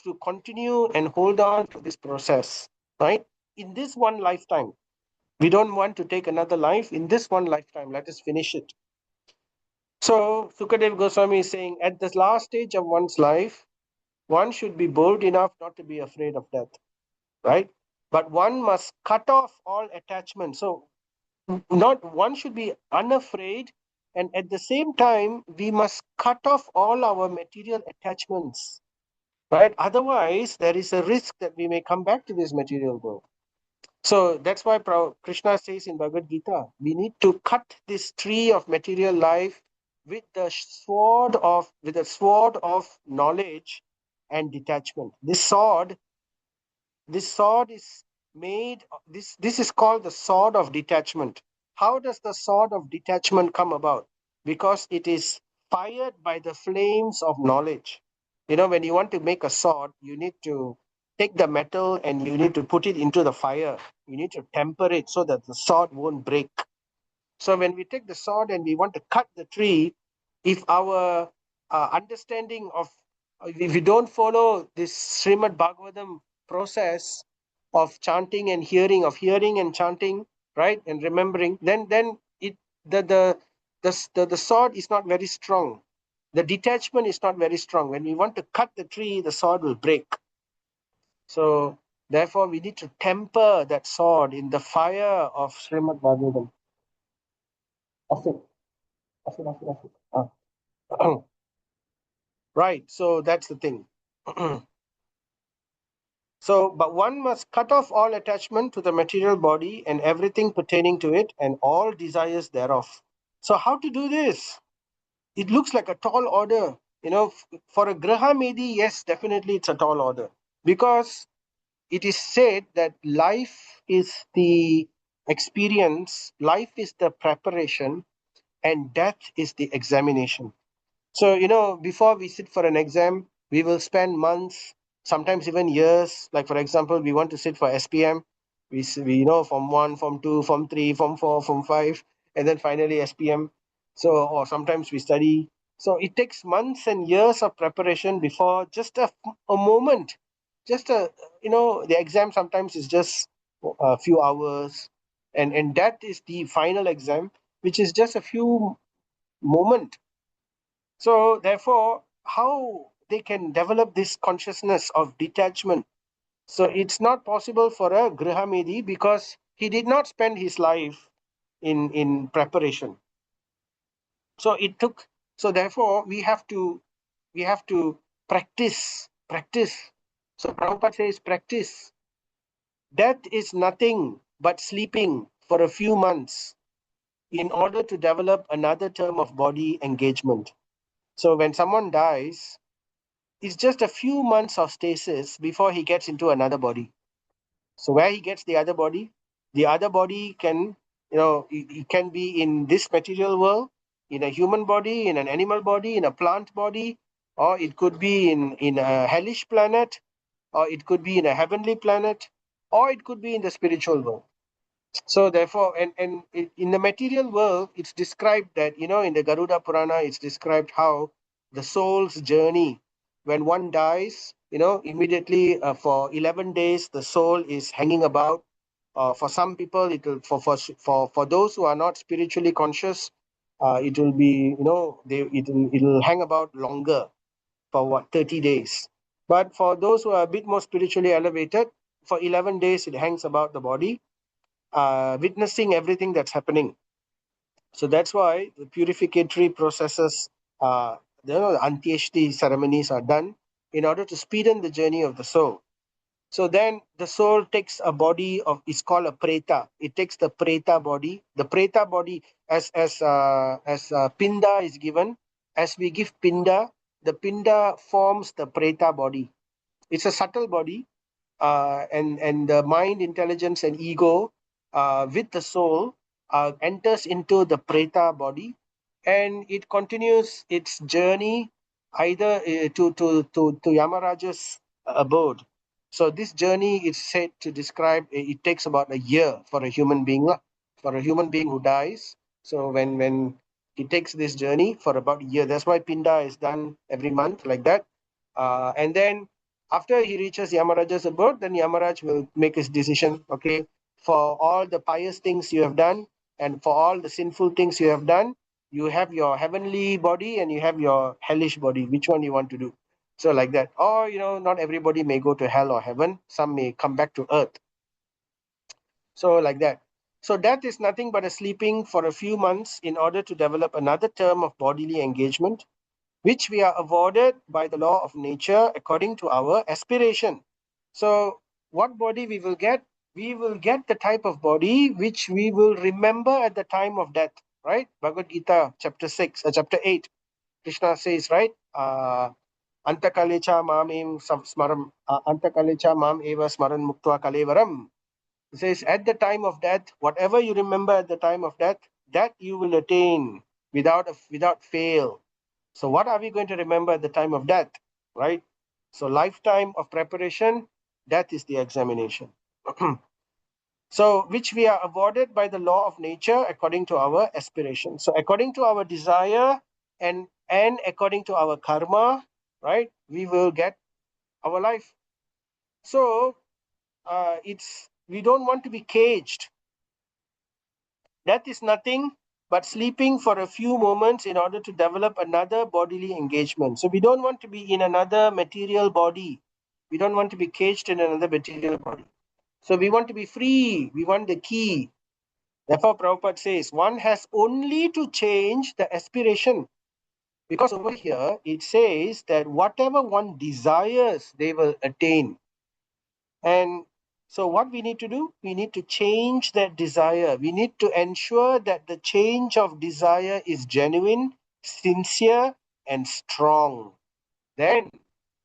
to continue and hold on to this process, right? In this one lifetime, we don't want to take another life. In this one lifetime, let us finish it. So Sukadev Goswami is saying, at the last stage of one's life, one should be bold enough not to be afraid of death, right? But one must cut off all attachment. So not one should be unafraid, and at the same time, we must cut off all our material attachments, right? Otherwise, there is a risk that we may come back to this material world. So that's why Krishna says in Bhagavad Gita, we need to cut this tree of material life with the sword of knowledge and detachment. This sword is made. This is called the sword of detachment. How does the sword of detachment come about? Because it is fired by the flames of knowledge. When you want to make a sword, you need to take the metal and you need to put it into the fire. You need to temper it so that the sword won't break. So when we take the sword and we want to cut the tree, if our understanding of, if we don't follow this Srimad Bhagavatam process of chanting and hearing, of hearing and chanting, right, and remembering, then it the sword is not very strong. The detachment is not very strong. When we want to cut the tree, the sword will break. So therefore, we need to temper that sword in the fire of Srimad Bhagavatam. Right. So that's the thing. So, but one must cut off all attachment to the material body and everything pertaining to it and all desires thereof. So, how to do this? It looks like a tall order. For a Graha Medi, yes, definitely it's a tall order, because it is said that life is the experience, life is the preparation, and death is the examination. So, before we sit for an exam, we will spend months, sometimes even years. Like, for example, we want to sit for SPM. We Form 1, Form 2, Form 3, Form 4, Form 5, and then finally SPM. So, or sometimes we study. So, it takes months and years of preparation before just a moment. Just the exam sometimes is just a few hours. And that is the final exam, which is just a few moments. So, therefore, how they can develop this consciousness of detachment? So, it's not possible for a Grihamedi because he did not spend his life in preparation. So, it took. So, therefore, we have to practice. So, Prabhupada says, practice. Death is nothing but sleeping for a few months in order to develop another term of body engagement. So when someone dies, it's just a few months of stasis before he gets into another body. So where he gets the other body can, it can be in this material world, in a human body, in an animal body, in a plant body, or it could be in a hellish planet, or it could be in a heavenly planet, or it could be in the spiritual world. So therefore, and in the material world, it's described that, in the Garuda Purana, it's described how the soul's journey, when one dies, immediately for 11 days, the soul is hanging about. For some people, it will, for those who are not spiritually conscious, it will be, it'll hang about longer, for what, 30 days. But for those who are a bit more spiritually elevated, for 11 days, it hangs about the body, witnessing everything that's happening. So that's why the purificatory processes, the Antyeshti ceremonies are done in order to speeden the journey of the soul. So then the soul takes a body of, it's called a preta. It takes the preta body. The preta body, as pinda is given, as we give pinda, the pinda forms the preta body. It's a subtle body, and the mind, intelligence, and ego, with the soul, enters into the preta body, and it continues its journey either to Yamaraja's abode. So this journey is said to describe, it takes about a year for a human being, for a human being who dies. So when he takes this journey for about a year, that's why Pinda is done every month like that. And then after he reaches Yamaraja's abode, then Yamaraj will make his decision. Okay, for all the pious things you have done and for all the sinful things you have done, you have your heavenly body and you have your hellish body. Which one you want to do? So like that. Or, not everybody may go to hell or heaven. Some may come back to earth. So like that. So death is nothing but a sleeping for a few months in order to develop another term of bodily engagement, which we are awarded by the law of nature according to our aspiration. So what body we will get? We will get the type of body which we will remember at the time of death, right? Bhagavad Gita, chapter 8, Krishna says, right? Antakalecha mam smaram, antakalecha mam eva smaran muktva kalevaram. It says, at the time of death, whatever you remember at the time of death, that you will attain without fail. So what are we going to remember at the time of death, right? So lifetime of preparation, death is the examination. So which we are awarded by the law of nature according to our aspiration. So according to our desire and according to our karma, right, we will get our life. So it's we don't want to be caged. Death is nothing but sleeping for a few moments in order to develop another bodily engagement. So we don't want to be in another material body. We don't want to be caged in another material body. So we want to be free. We want the key. Therefore, Prabhupada says one has only to change the aspiration. Because over here it says that whatever one desires, they will attain. And so what we need to do? We need to change that desire. We need to ensure that the change of desire is genuine, sincere, and strong. Then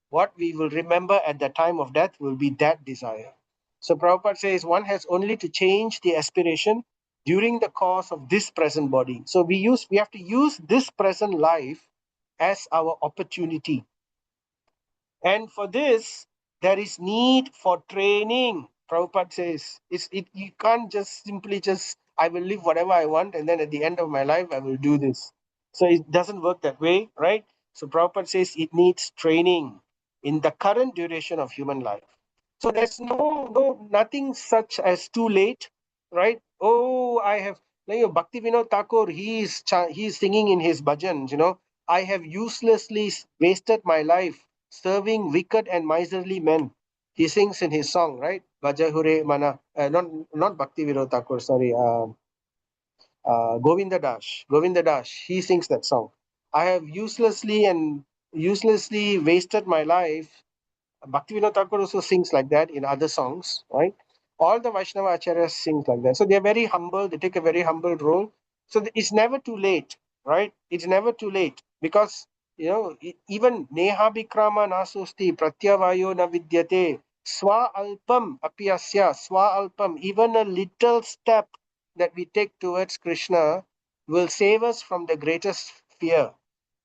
what we will remember at the time of death will be that desire. So Prabhupada says one has only to change the aspiration during the course of this present body. So we have to use this present life as our opportunity. And for this, there is need for training. Prabhupada says, you can't just simply I will live whatever I want, and then at the end of my life, I will do this. So it doesn't work that way, right? So Prabhupada says it needs training in the current duration of human life. So there's nothing such as too late, right? Oh, I have, Bhakti Vinod Thakur, he's singing in his bhajans, I have uselessly wasted my life serving wicked and miserly men. He sings in his song, right? Vajahure Mana, not Bhakti Vinod Thakur, sorry, Govinda Das. Govinda Das, he sings that song. I have uselessly wasted my life. Bhakti Vinod Thakur also sings like that in other songs, right? All the Vaishnava acharyas sing like that. So they're very humble. They take a very humble role. So it's never too late, right? It's never too late because even neha vikrama nasusti pratyavayo na vidyate swa alpam apyasya swa alpam. Even a little step that we take towards Krishna will save us from the greatest fear.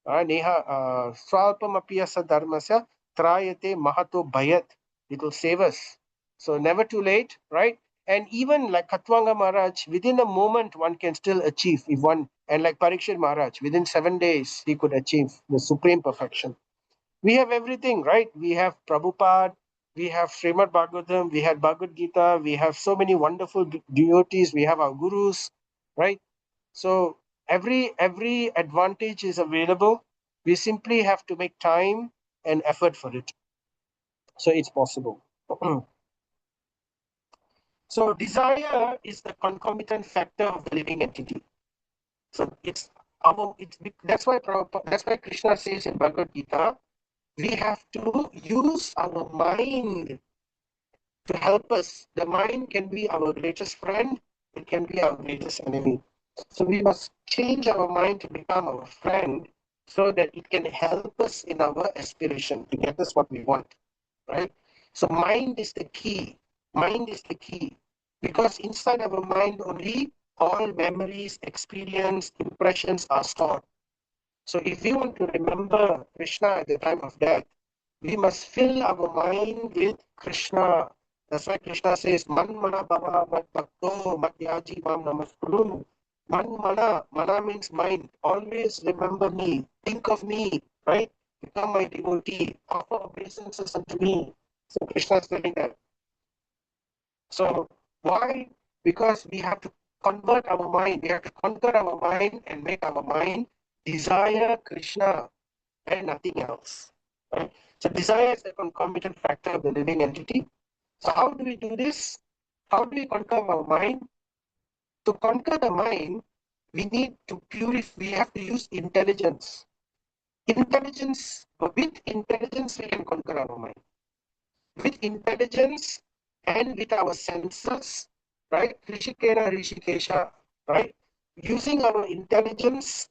Neha swalpam apyasa dharmasya trayate mahato bhayat. It will save us. So never too late, right? And even like Katwanga Maharaj, within a moment one can still achieve if one, and like Parikshit Maharaj, within 7 days he could achieve the supreme perfection. We have everything, right? We have Prabhupada, we have Srimad Bhagavatam, we have Bhagavad Gita, we have so many wonderful devotees, we have our gurus, right? So every advantage is available. We simply have to make time and effort for it. So it's possible. So desire is the concomitant factor of the living entity. So that's why Krishna says in Bhagavad Gita, we have to use our mind to help us. The mind can be our greatest friend, it can be our greatest enemy. So we must change our mind to become our friend so that it can help us in our aspiration to get us what we want, right? So mind is the key. Mind is the key because inside our mind only all memories, experience, impressions are stored. So if we want to remember Krishna at the time of death, we must fill our mind with Krishna. That's why Krishna says, Man mana bhava mat bhakto mat yaji mam namaskuru. Man mana, mana means mind. Always remember me. Think of me, right? Become my devotee. Offer obeisances unto me. So Krishna is telling that. So why? Because we have to convert our mind. We have to conquer our mind and make our mind desire Krishna and nothing else. Right? So desire is the concomitant factor of the living entity. So how do we do this? How do we conquer our mind? To conquer the mind, we need to purify. We have to use intelligence. With intelligence, we can conquer our mind. With intelligence and with our senses, right? Rishikena Rishikesha, right? Using our intelligence,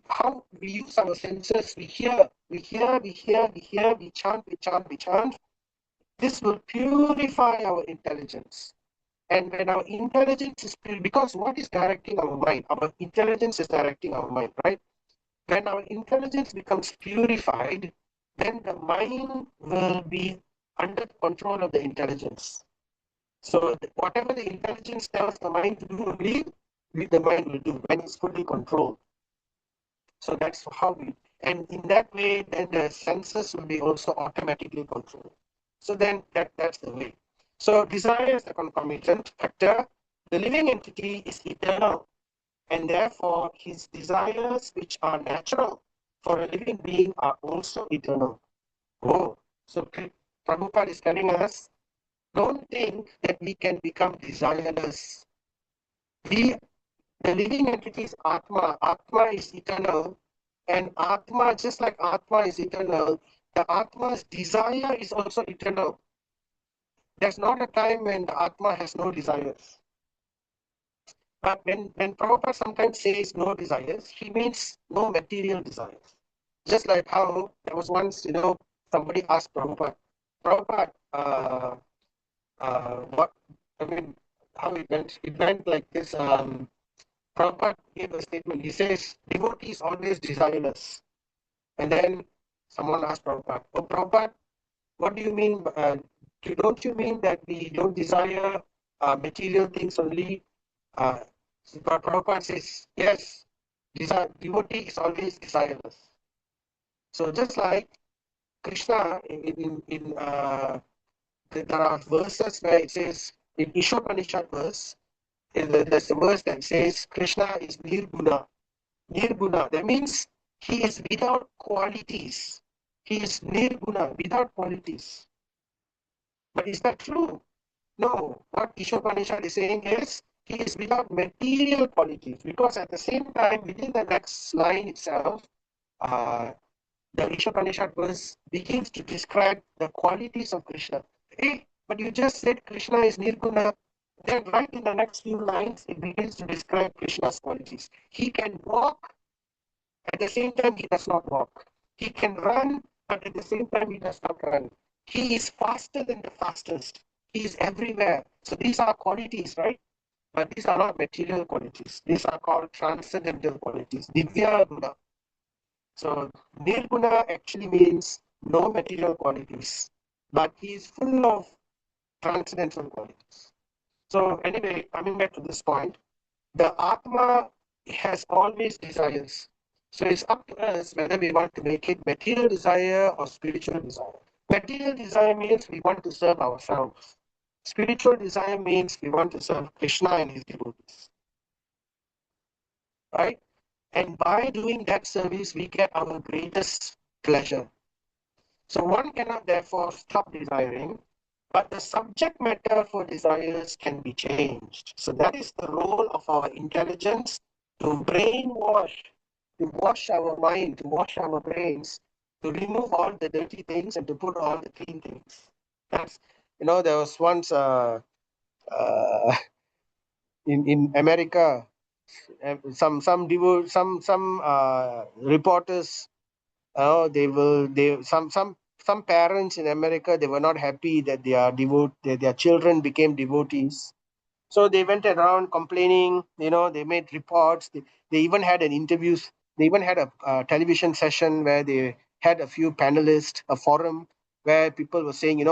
how we use our senses, we hear, we chant, we chant. This will purify our intelligence. And when our intelligence is pure, because what is directing our mind? Our intelligence is directing our mind, right? When our intelligence becomes purified, then the mind will be under control of the intelligence. So whatever the intelligence tells the mind to do, only the mind will do when it's fully controlled. So that's how and in that way, then the senses will be also automatically controlled. So then that's the way. So desire is the concomitant factor. The living entity is eternal, and therefore his desires, which are natural for a living being, are also eternal. Oh, so Prabhupada is telling us, don't think that we can become desireless. The living entity is Atma. Atma is eternal. And Atma, just like Atma is eternal, the Atma's desire is also eternal. There's not a time when the Atma has no desires. But when Prabhupada sometimes says no desires, he means no material desires. Just like how there was once, somebody asked Prabhupada, what, I mean, how it went? It went like this. Prabhupada gave a statement. He says, devotee is always desireless. And then someone asked Prabhupada, oh, Prabhupada, what do you mean? Don't you mean that we don't desire material things only? But Prabhupada says, yes, devotee is always desireless. So just like Krishna, there are verses where it says, in Ishopanishad verse, there's a verse that says Krishna is Nirguna. Nirguna, that means he is without qualities. He is Nirguna, without qualities. But is that true? No. What Ishopanishad is saying is he is without material qualities, because at the same time, within the next line itself, the Ishopanishad verse begins to describe the qualities of Krishna. Hey, but you just said Krishna is Nirguna. Then right in the next few lines, it begins to describe Krishna's qualities. He can walk, at the same time he does not walk. He can run, but at the same time he does not run. He is faster than the fastest. He is everywhere. So these are qualities, right? But these are not material qualities. These are called transcendental qualities, Divya Guna. So Nirguna actually means no material qualities, but he is full of transcendental qualities. So anyway, coming back to this point, the Atma has always desires. So it's up to us whether we want to make it material desire or spiritual desire. Material desire means we want to serve ourselves. Spiritual desire means we want to serve Krishna and his devotees. Right? And by doing that service, we get our greatest pleasure. So one cannot therefore stop desiring, but the subject matter for desires can be changed. So that is the role of our intelligence, to brainwash, to wash our mind, to wash our brains, to remove all the dirty things and to put all the clean things. That's, there was once uh, in America, some reporters, some parents in America, they were not happy that their children became devotees. So they went around complaining, they made reports. They even had an interviews. They even had a television session where they had a few panelists, a forum where people were saying,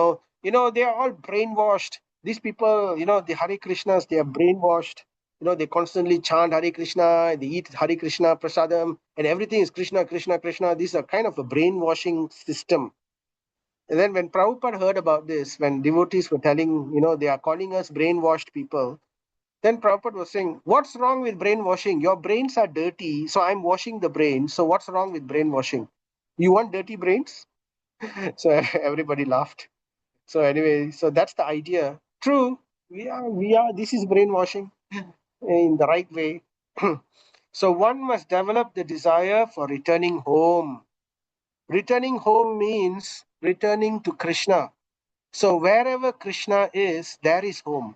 they are all brainwashed. These people, the Hare Krishnas, they are brainwashed. They constantly chant Hare Krishna, they eat Hare Krishna prasadam, and everything is Krishna, Krishna, Krishna. This is a kind of a brainwashing system. And then when Prabhupada heard about this, when devotees were telling, they are calling us brainwashed people, then Prabhupada was saying, what's wrong with brainwashing? Your brains are dirty, so I'm washing the brain. So what's wrong with brainwashing? You want dirty brains? So everybody laughed. So anyway, so that's the idea. True, this is brainwashing in the right way. So one must develop the desire for returning home. Returning home means returning to Krishna. So wherever Krishna is, there is home.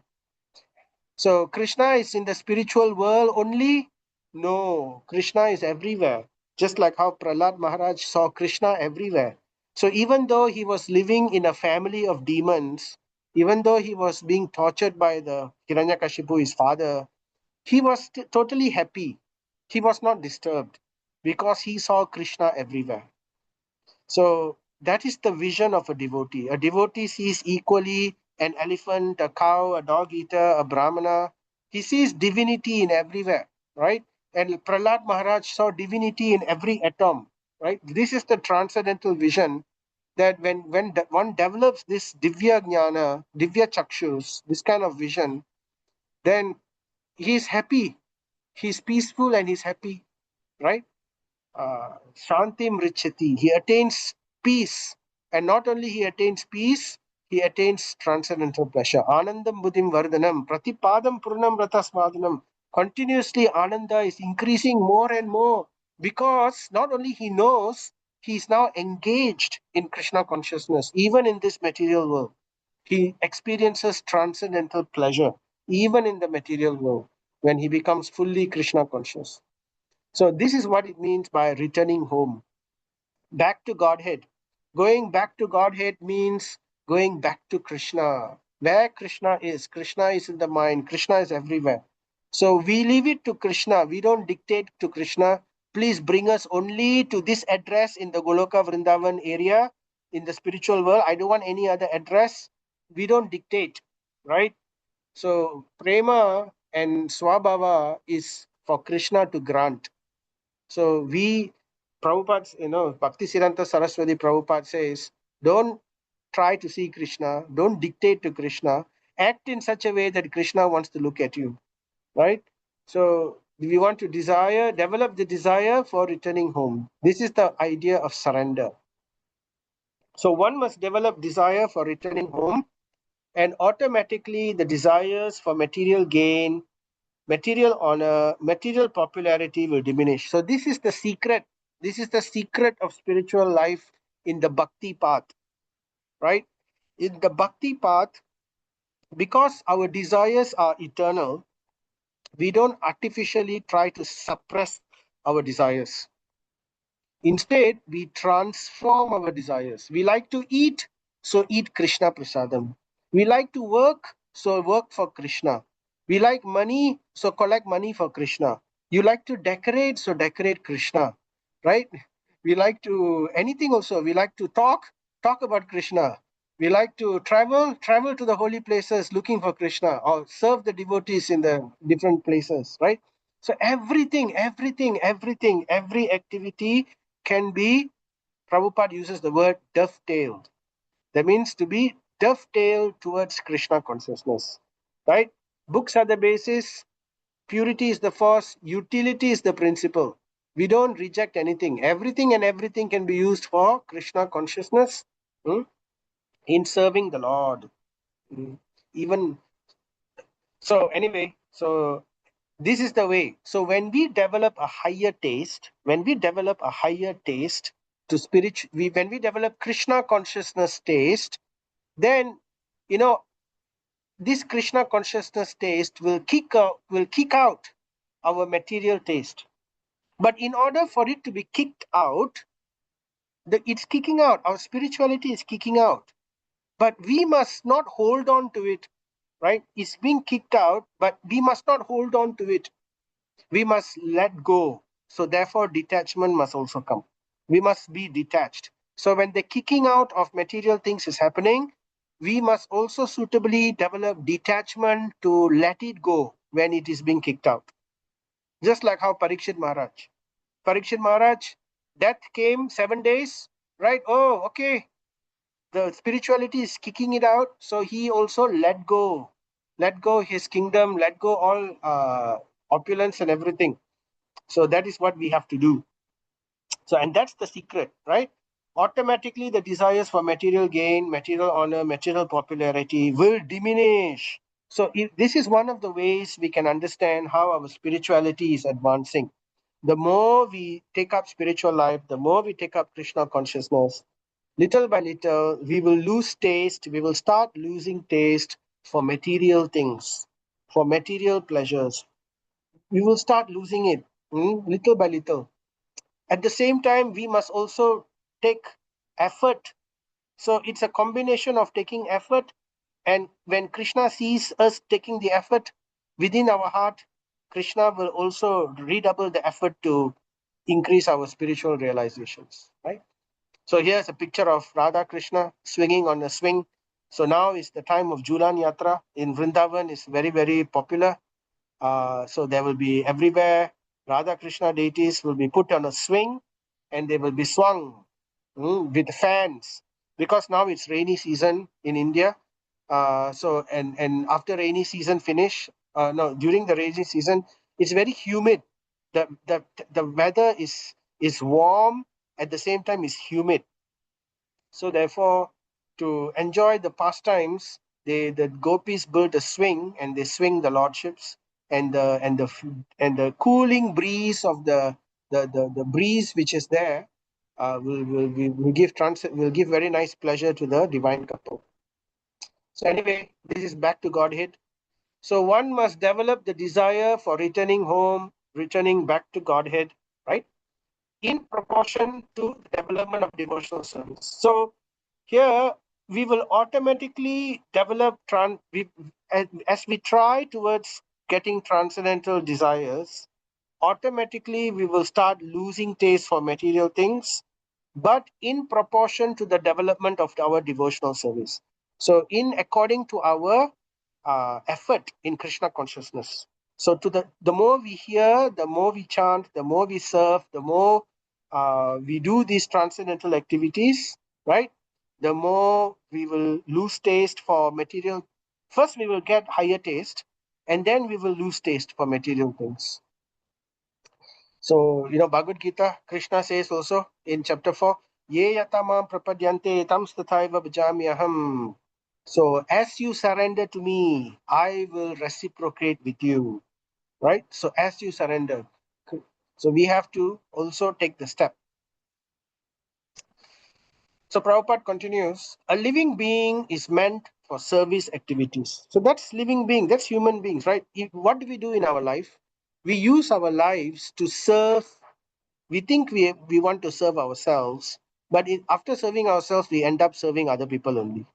So Krishna is in the spiritual world only? No, Krishna is everywhere. Just like how Prahlad Maharaj saw Krishna everywhere. So even though he was living in a family of demons, even though he was being tortured by the Hiranyakashipu, his father, he was totally happy. He was not disturbed because he saw Krishna everywhere. So that is the vision of a devotee. A devotee sees equally an elephant, a cow, a dog eater, a brahmana. He sees divinity in everywhere, right? And Prahlad Maharaj saw divinity in every atom, right? This is the transcendental vision that when one develops this divya jnana, divya chakshus, this kind of vision, then he's happy, he's peaceful, and he's happy, right? Shantim Richati. He attains peace. And not only he attains peace, he attains transcendental pleasure. Anandam Buddhim Vardhanam. Pratipadam Purnam Ratasmadhanam. Continuously, Ananda is increasing more and more because not only he knows, he is now engaged in Krishna consciousness, even in this material world. He experiences transcendental pleasure, even in the material world, when he becomes fully Krishna conscious. So this is what it means by returning home, back to Godhead. Going back to Godhead means going back to Krishna. Where Krishna is in the mind, Krishna is everywhere. So we leave it to Krishna. We don't dictate to Krishna, please bring us only to this address in the Goloka Vrindavan area, in the spiritual world. I don't want any other address. We don't dictate, right? So prema and swabhava is for Krishna to grant. So Prabhupada, Bhakti Siddhanta Saraswati Prabhupada says, don't try to see Krishna, don't dictate to Krishna, act in such a way that Krishna wants to look at you, right? So we want to develop the desire for returning home. This is the idea of surrender. So one must develop desire for returning home, and automatically the desires for material gain, material honor, material popularity will diminish. So this is the secret. This is the secret of spiritual life in the bhakti path, right? In the bhakti path, Because our desires are eternal, we don't artificially try to suppress our desires. Instead, we transform our desires. We like to eat, so eat Krishna Prasadam. We like to work, so work for Krishna. We like money, so collect money for Krishna. You like to decorate, so decorate Krishna, right? We like to anything also. We like to talk about Krishna. We like to travel to the holy places looking for Krishna or serve the devotees in the different places, right? So everything, every activity can be, Prabhupada uses the word dovetailed. That means to be dovetailed towards Krishna consciousness, right? Books are the basis, purity is the force, utility is the principle. We don't reject anything. Everything and everything can be used for Krishna consciousness, in serving the Lord. Even so, anyway, so this is the way. So when we develop a higher taste, to spiritual, when we develop Krishna consciousness taste, then you know this Krishna consciousness taste will kick out our material taste. But in order for it to be kicked out, it's kicking out. Our spirituality is kicking out. But we must not hold on to it, right? It's being kicked out, but we must not hold on to it. We must let go. So therefore, detachment must also come. We must be detached. So when the kicking out of material things is happening, we must also suitably develop detachment to let it go when it is being kicked out. Just like how Parikshit Maharaj, death came 7 days, right? Oh, okay. The spirituality is kicking it out. So he also let go his kingdom, let go all opulence and everything. So that is what we have to do. So, and that's the secret, right? Automatically, the desires for material gain, material honor, material popularity will diminish. So, if, this is one of the ways we can understand how our spirituality is advancing. The more we take up spiritual life, the more we take up Krishna consciousness, little by little, we will lose taste. We will start losing taste for material things, for material pleasures. We will start losing it, little by little. At the same time, we must also take effort. So it's a combination of taking effort, and when Krishna sees us taking the effort within our heart, Krishna will also redouble the effort to increase our spiritual realizations, right? So here's a picture of Radha Krishna swinging on a swing. So now is the time of Julan Yatra in Vrindavan. Is very, very popular. So there will be everywhere, Radha Krishna deities will be put on a swing and they will be swung, with fans, because now it's rainy season in India. So and after rainy season finish, no, during the rainy season, it's very humid. The weather is warm, at the same time is humid. So therefore, to enjoy the pastimes, the gopis build a swing and they swing the lordships, and the cooling breeze of the breeze which is there, will give very nice pleasure to the divine couple. So anyway, this is back to Godhead. So one must develop the desire for returning home, returning back to Godhead, right? In proportion to the development of devotional service. So here we will automatically develop as we try towards getting transcendental desires, automatically we will start losing taste for material things, but in proportion to the development of our devotional service. So in according to our effort in Krishna consciousness. So to the more we hear, the more we chant, the more we serve, the more we do these transcendental activities, right? The more we will lose taste for material. First, we will get higher taste, and then we will lose taste for material things. So, Bhagavad Gita, Krishna says also in chapter 4, Ye yatamam prapadyante tam stathaiva bhajamyaham. So, as you surrender to me, I will reciprocate with you, right? So, as you surrender. So, we have to also take the step. So, Prabhupada continues, a living being is meant for service activities. So that's living being, that's human beings, right? What do we do in our life? We use our lives to serve. We think we want to serve ourselves, but after serving ourselves, we end up serving other people only.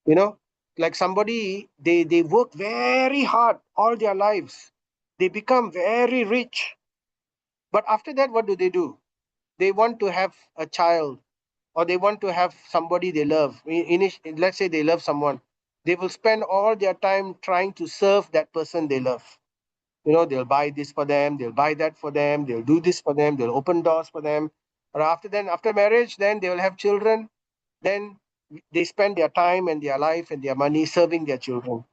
You know, like somebody, they work very hard all their lives. They become very rich. But after that, what do? They want to have a child, or they want to have somebody they love. Let's say they love someone. They will spend all their time trying to serve that person they love. You know, they'll buy this for them, they'll buy that for them, they'll do this for them, they'll open doors for them. Or after marriage, then they will have children. Then they spend their time and their life and their money serving their children.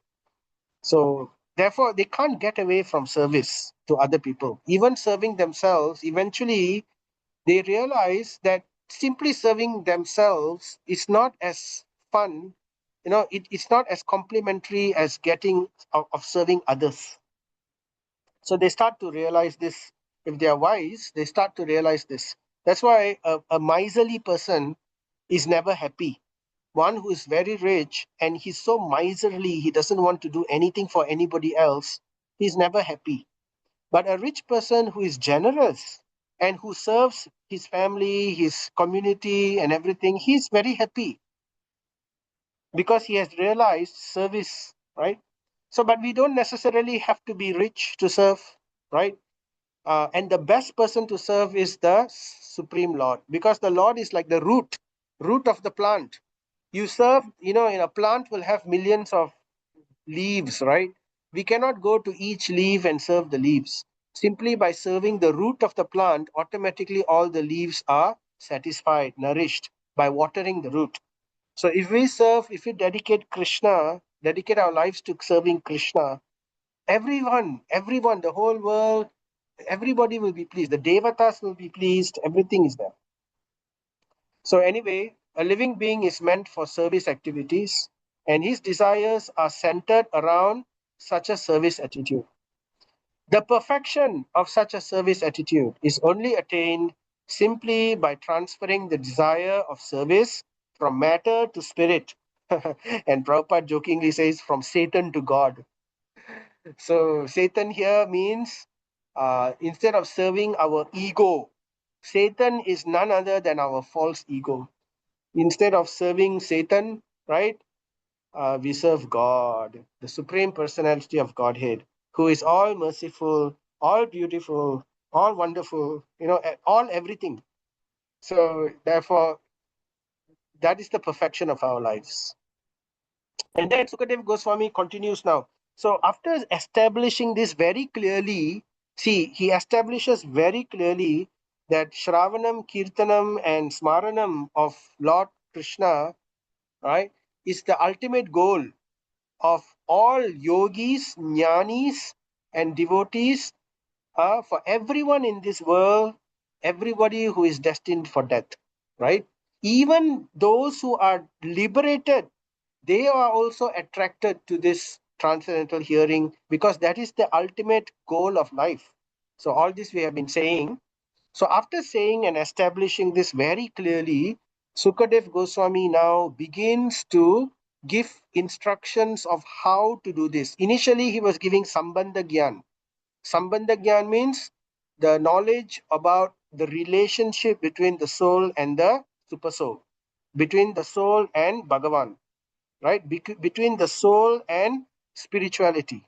So therefore, they can't get away from service to other people. Even serving themselves, eventually they realize that simply serving themselves is not as fun. You know, it's not as complimentary as getting of serving others. So they start to realize this. If they are wise, they start to realize this. That's why a miserly person is never happy. One who is very rich and he's so miserly, he doesn't want to do anything for anybody else, he's never happy. But a rich person who is generous and who serves his family, his community, and everything, he's very happy because he has realized service, right? So, but we don't necessarily have to be rich to serve, right? And the best person to serve is the Supreme Lord, because the Lord is like the root of the plant. You serve, you know, in a plant will have millions of leaves, right? We cannot go to each leaf and serve the leaves. Simply by serving the root of the plant, automatically all the leaves are satisfied, nourished by watering the root. So if we dedicate our lives to serving Krishna, everyone, the whole world, everybody will be pleased. The devatas will be pleased. Everything is there. So anyway, a living being is meant for service activities, and his desires are centered around such a service attitude. The perfection of such a service attitude is only attained simply by transferring the desire of service from matter to spirit. And Prabhupada jokingly says, from Satan to God. So Satan here means instead of serving our ego, Satan is none other than our false ego. Instead of serving Satan, right, we serve God, the Supreme Personality of Godhead, who is all merciful, all beautiful, all wonderful, you know, all everything. So therefore, that is the perfection of our lives. And then Sukadev Goswami continues now. So after establishing this very clearly, see, he establishes very clearly that Shravanam, Kirtanam, and Smaranam of Lord Krishna, right, is the ultimate goal of all yogis, jnanis, and devotees, for everyone in this world, everybody who is destined for death, right? Even those who are liberated, they are also attracted to this transcendental hearing because that is the ultimate goal of life. So, all this we have been saying. So, after saying and establishing this very clearly, Sukadev Goswami now begins to give instructions of how to do this. Initially, he was giving Sambandha Gyan. Sambandha Gyan means the knowledge about the relationship between the soul and the super soul, between the soul and Bhagavan, right? Between the soul and spirituality,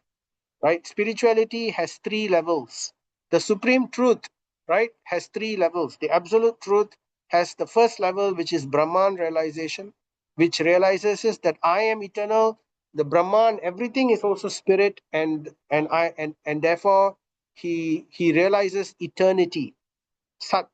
right? Spirituality has three levels. The supreme truth, right, has three levels. The absolute truth has the first level, which is Brahman realization, which realizes is that I am eternal. The Brahman, everything is also spirit, and therefore he realizes eternity, Sat.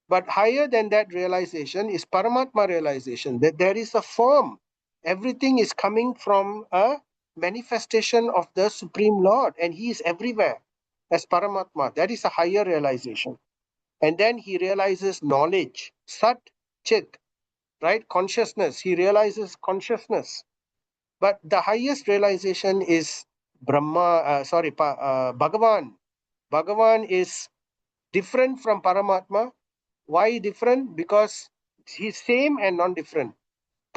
But higher than that realization is Paramatma realization, that there is a form. Everything is coming from a manifestation of the Supreme Lord, and He is everywhere as Paramatma. That is a higher realization. And then he realizes knowledge, Sat, Chit, right? Consciousness. He realizes consciousness. But the highest realization is Bhagavan. Bhagavan is different from Paramatma. Why different? Because he's same and non-different.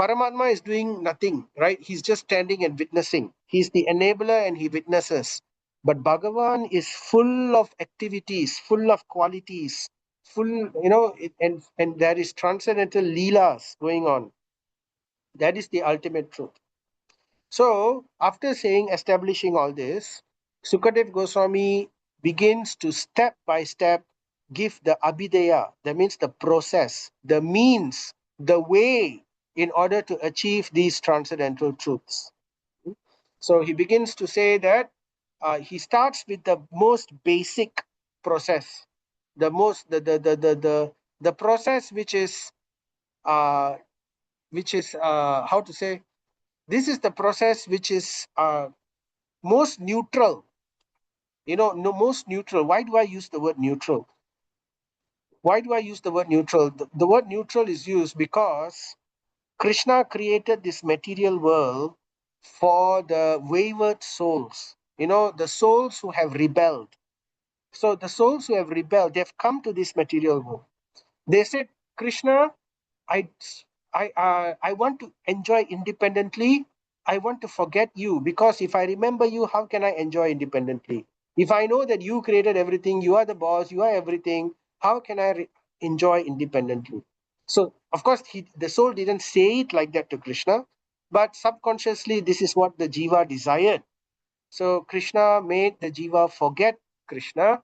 Paramatma is doing nothing, right? He's just standing and witnessing. He's the enabler and he witnesses. But Bhagavan is full of activities, full of qualities, and there is transcendental leelas going on. That is the ultimate truth. So, after establishing all this, Sukadev Goswami begins to step by step give the abhidaya, that means the process, the means, the way in order to achieve these transcendental truths. So he begins to say that he starts with the most basic process, the process uh, which is how to say, this is the process which is most neutral. No, most neutral. Why do I use the word neutral? Why do I use the word neutral? The word neutral is used because Krishna created this material world for the wayward souls, the souls who have rebelled. So the souls who have rebelled, they've come to this material world. They said, Krishna, I, I want to enjoy independently. I want to forget you, because if I remember you, how can I enjoy independently? If I know that you created everything, you are the boss, you are everything, how can I enjoy independently? So, of course, the soul didn't say it like that to Krishna, but subconsciously, this is what the jiva desired. So, Krishna made the jiva forget Krishna,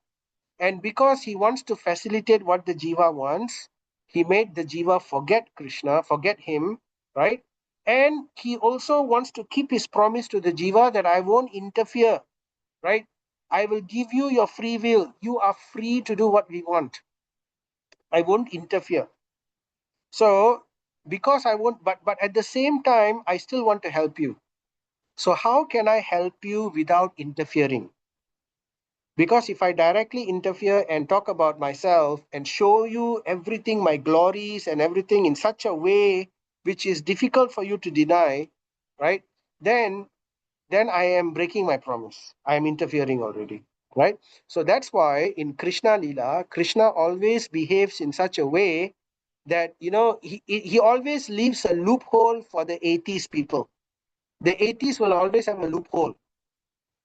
and because he wants to facilitate what the jiva wants, he made the jiva forget Krishna, forget him, right? And he also wants to keep his promise to the jiva that I won't interfere, right? I will give you your free will. You are free to do what we want. I won't interfere. So, because I won't, but at the same time, I still want to help you. So, how can I help you without interfering? Because if I directly interfere and talk about myself and show you everything, my glories and everything in such a way which is difficult for you to deny, right? Then I am breaking my promise. I am interfering already, right? So that's why in Krishna Lila, Krishna always behaves in such a way that, he always leaves a loophole for the atheist people. The atheists will always have a loophole.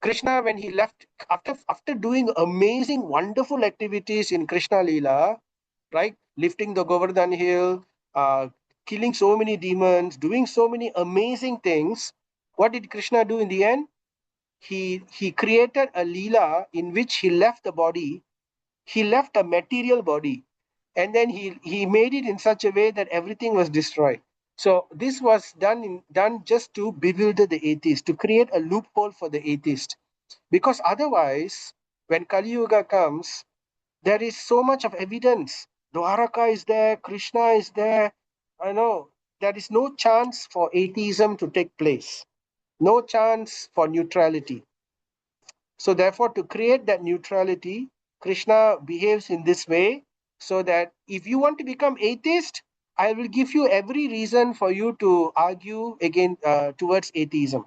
Krishna, when he left, after doing amazing, wonderful activities in Krishna Lila, right? Lifting the Govardhan hill, killing so many demons, doing so many amazing things. What did Krishna do in the end? He created a Leela in which he left the body, he left a material body, and then he made it in such a way that everything was destroyed. So this was done just to bewilder the atheist, to create a loophole for the atheist. Because otherwise, when Kali Yuga comes, there is so much of evidence. Dwaraka is there, Krishna is there. I know there is no chance for atheism to take place, no chance for neutrality. So, therefore, to create that neutrality, Krishna behaves in this way so that if you want to become atheist, I will give you every reason for you to argue again towards atheism.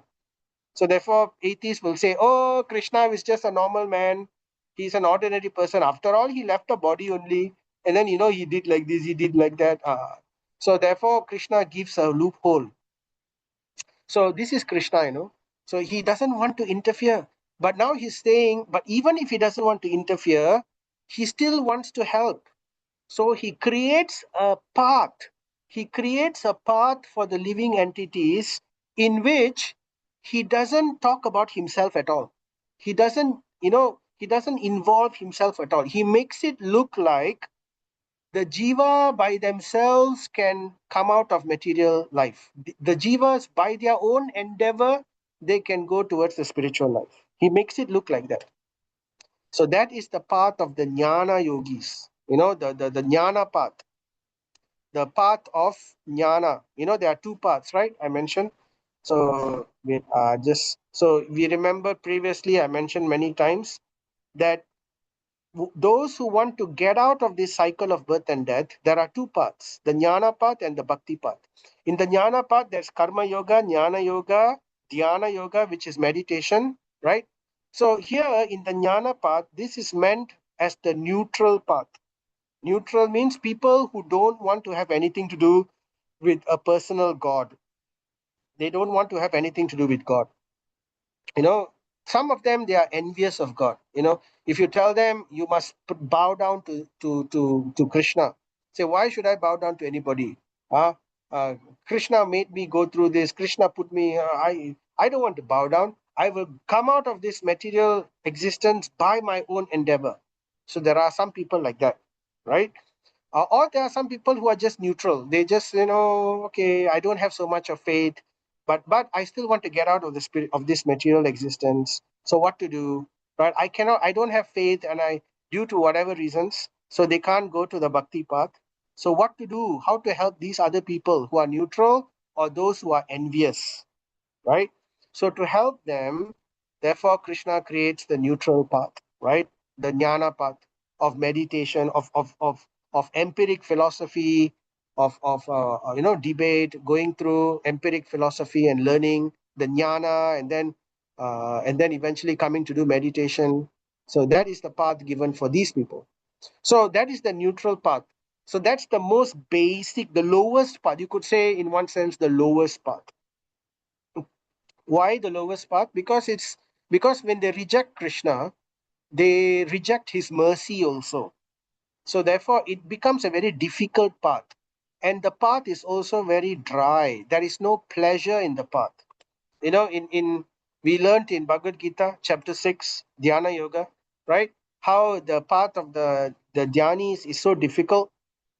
So therefore, atheists will say, oh, Krishna is just a normal man. He's an ordinary person. After all, he left a body only. And then, he did like this, he did like that. So therefore, Krishna gives a loophole. So this is Krishna. So he doesn't want to interfere. But now he's saying, but even if he doesn't want to interfere, he still wants to help. So he creates a path. He creates a path for the living entities in which he doesn't talk about himself at all. He doesn't involve himself at all. He makes it look like the jiva by themselves can come out of material life. The jivas by their own endeavor, they can go towards the spiritual life. He makes it look like that. So that is the path of the jnana yogis, the jnana path, the path of jnana. There are two paths, right? I mentioned. So we remember previously I mentioned many times that those who want to get out of this cycle of birth and death, there are two paths, the jnana path and the bhakti path. In the jnana path, there's karma yoga, jnana yoga, dhyana yoga, which is meditation, right? So here in the jnana path, this is meant as the neutral path. Neutral means people who don't want to have anything to do with a personal God. They don't want to have anything to do with God. You know, some of them, they are envious of God. You know, if you tell them you must bow down to Krishna, say, why should I bow down to anybody? uh, uh, Krishna made me go through this. Krishna put me, I don't want to bow down. I will come out of this material existence by my own endeavor. So there are some people like that, right? Or there are some people who are just neutral. They just, okay, I don't have so much of faith, but I still want to get out of the spirit of this material existence. So what to do? Right? I don't have faith, and due to whatever reasons, so they can't go to the bhakti path. So what to do? How to help these other people who are neutral or those who are envious, right? So to help them, therefore, Krishna creates the neutral path, right? The jnana path of meditation, of empiric philosophy, of debate, going through empiric philosophy and learning the jnana, and then eventually coming to do meditation. So that is the path given for these people. So that is the neutral path. So that's the most basic, the lowest path. You could say, in one sense, the lowest path. Why the lowest path? Because when they reject Krishna, they reject his mercy also. So therefore, it becomes a very difficult path. And the path is also very dry. There is no pleasure in the path. In we learned in Bhagavad Gita, chapter 6, Dhyana Yoga, right? How the path of the dhyanis is so difficult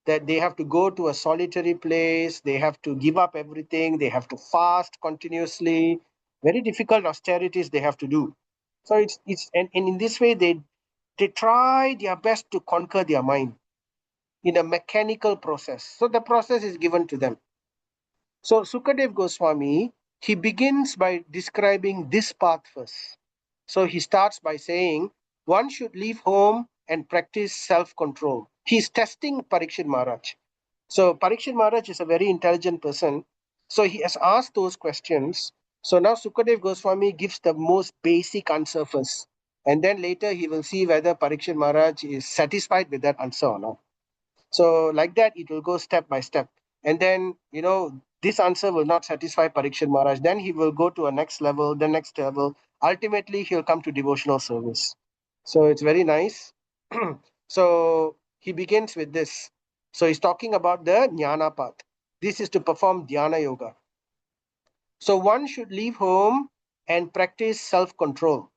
that they have to go to a solitary place, they have to give up everything, they have to fast continuously, very difficult austerities they have to do. So and in this way they try their best to conquer their mind in a mechanical process. So the process is given to them. So Sukadev Goswami, he begins by describing this path first. So he starts by saying one should leave home and practice self-control. He's testing Parikshit Maharaj. So Parikshit Maharaj is a very intelligent person. So he has asked those questions. So now Sukadev Goswami gives the most basic answer first. And then later he will see whether Parikshit Maharaj is satisfied with that answer or not. So like that, it will go step by step. And then, this answer will not satisfy Parikshit Maharaj. Then he will go to a next level, the next level. Ultimately, he'll come to devotional service. So it's very nice. So he begins with this. So he's talking about the jnana path. This is to perform dhyana yoga. So one should leave home and practice self-control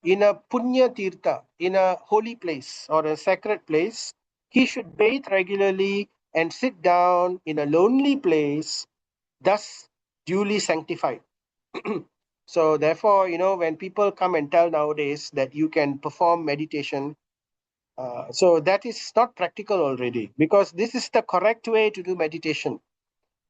in a punya tirtha, in a holy place or a sacred place. He should bathe regularly and sit down in a lonely place, thus duly sanctified. So therefore, when people come and tell nowadays that you can perform meditation, so that is not practical already, because this is the correct way to do meditation.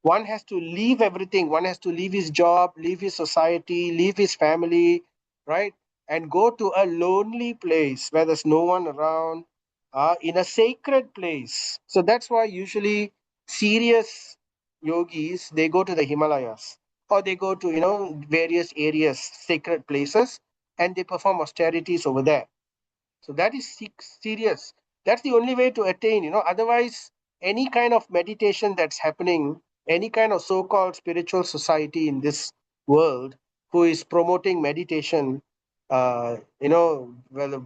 One has to leave everything. One has to leave his job, leave his society, leave his family, right? And go to a lonely place where there's no one around, in a sacred place. So that's why usually serious yogis, they go to the Himalayas, or they go to, various areas, sacred places, and they perform austerities over there. So that is serious. That's the only way to attain, Otherwise, any kind of meditation that's happening, any kind of so-called spiritual society in this world who is promoting meditation, whether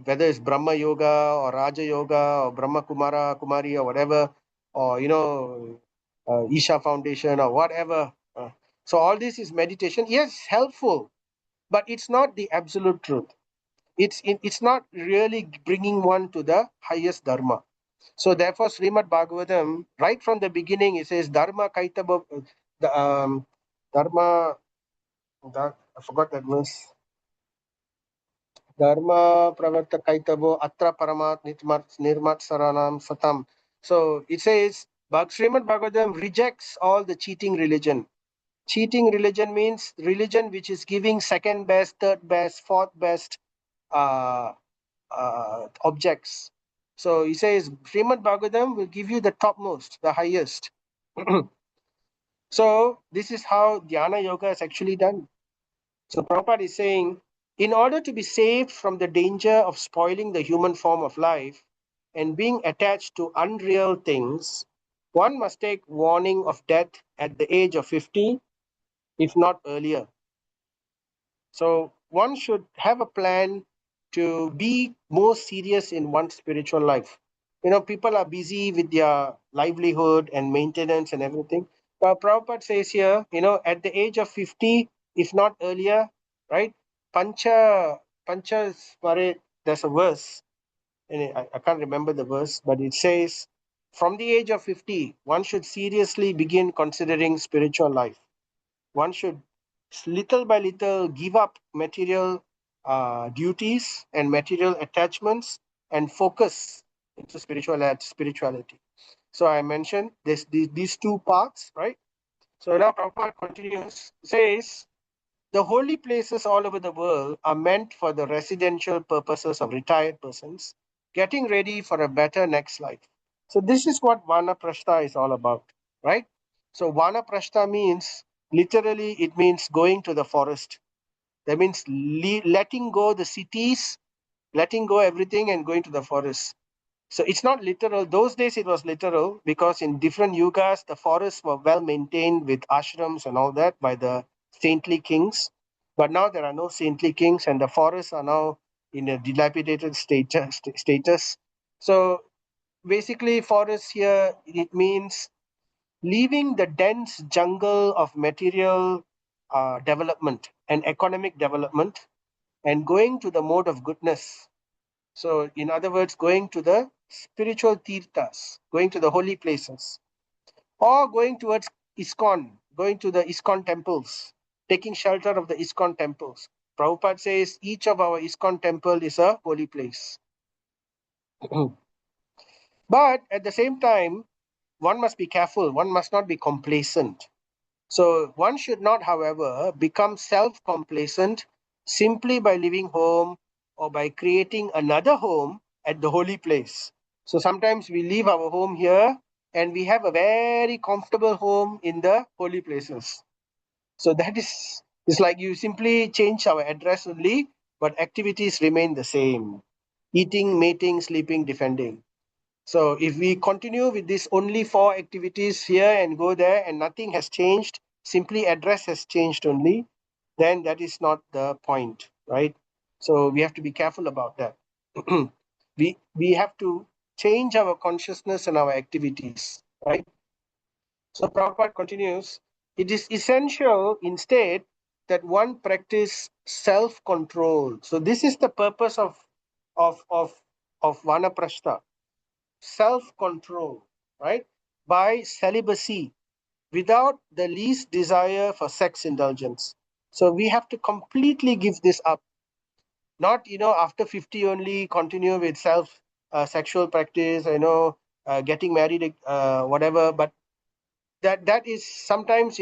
it's Brahma Yoga or Raja Yoga or Brahma Kumari or whatever, or, Isha Foundation or whatever. So all this is meditation. Yes, helpful, but it's not the absolute truth. It's not really bringing one to the highest dharma. So therefore, Srimad Bhagavatam, right from the beginning, it says dharma kaitaba, the dharma. I forgot that verse. Dharma pravarta kaitabo atra paramat nirmat saranam satam. So it says, Srimad Bhagavatam rejects all the cheating religion. Cheating religion means religion which is giving second best, third best, fourth best uh, objects. So he says Srimad Bhagavatam will give you the topmost, the highest. So this is how Dhyana Yoga is actually done. So Prabhupada is saying, in order to be saved from the danger of spoiling the human form of life and being attached to unreal things, One must take warning of death at the age of 50, if not earlier. So one should have a plan to be more serious in one's spiritual life. People are busy with their livelihood and maintenance and everything. But Prabhupada says here, at the age of 50, if not earlier, right? Pancha Smare, there's a verse, and I can't remember the verse, but it says, from the age of 50, one should seriously begin considering spiritual life. One should little by little give up material duties and material attachments and focus into spirituality. So I mentioned these two paths, right? So now Prabhupada continues, says, the holy places all over the world are meant for the residential purposes of retired persons getting ready for a better next life. So this is what Vanaprastha is all about, right? So Vanaprastha means, literally, it means going to the forest. That means letting go the cities, letting go everything and going to the forest. So it's not literal. Those days it was literal because in different yugas, the forests were well maintained with ashrams and all that by the saintly kings. But now there are no saintly kings and the forests are now in a dilapidated status. So basically, forest here, it means leaving the dense jungle of material development and economic development and going to the mode of goodness. So, in other words, going to the spiritual tirthas, going to the holy places, or going towards ISKCON, going to the ISKCON temples, taking shelter of the ISKCON temples. Prabhupada says each of our ISKCON temple is a holy place. But at the same time, one must be careful, one must not be complacent. So one should not, however, become self-complacent simply by leaving home or by creating another home at the holy place. So sometimes we leave our home here and we have a very comfortable home in the holy places. So that is like you simply change our address only, but activities remain the same. Eating, mating, sleeping, defending. So if we continue with these only four activities here and go there and nothing has changed, simply address has changed only, then that is not the point, right? So we have to be careful about that. we have to change our consciousness and our activities, right? So Prabhupada continues, it is essential instead that one practice self-control. So this is the purpose of of of Vanaprastha, self-control, right? By celibacy, without the least desire for sex indulgence. So we have to completely give this up. Not, after 50 only continue with sexual practice, getting married, whatever. But that is sometimes,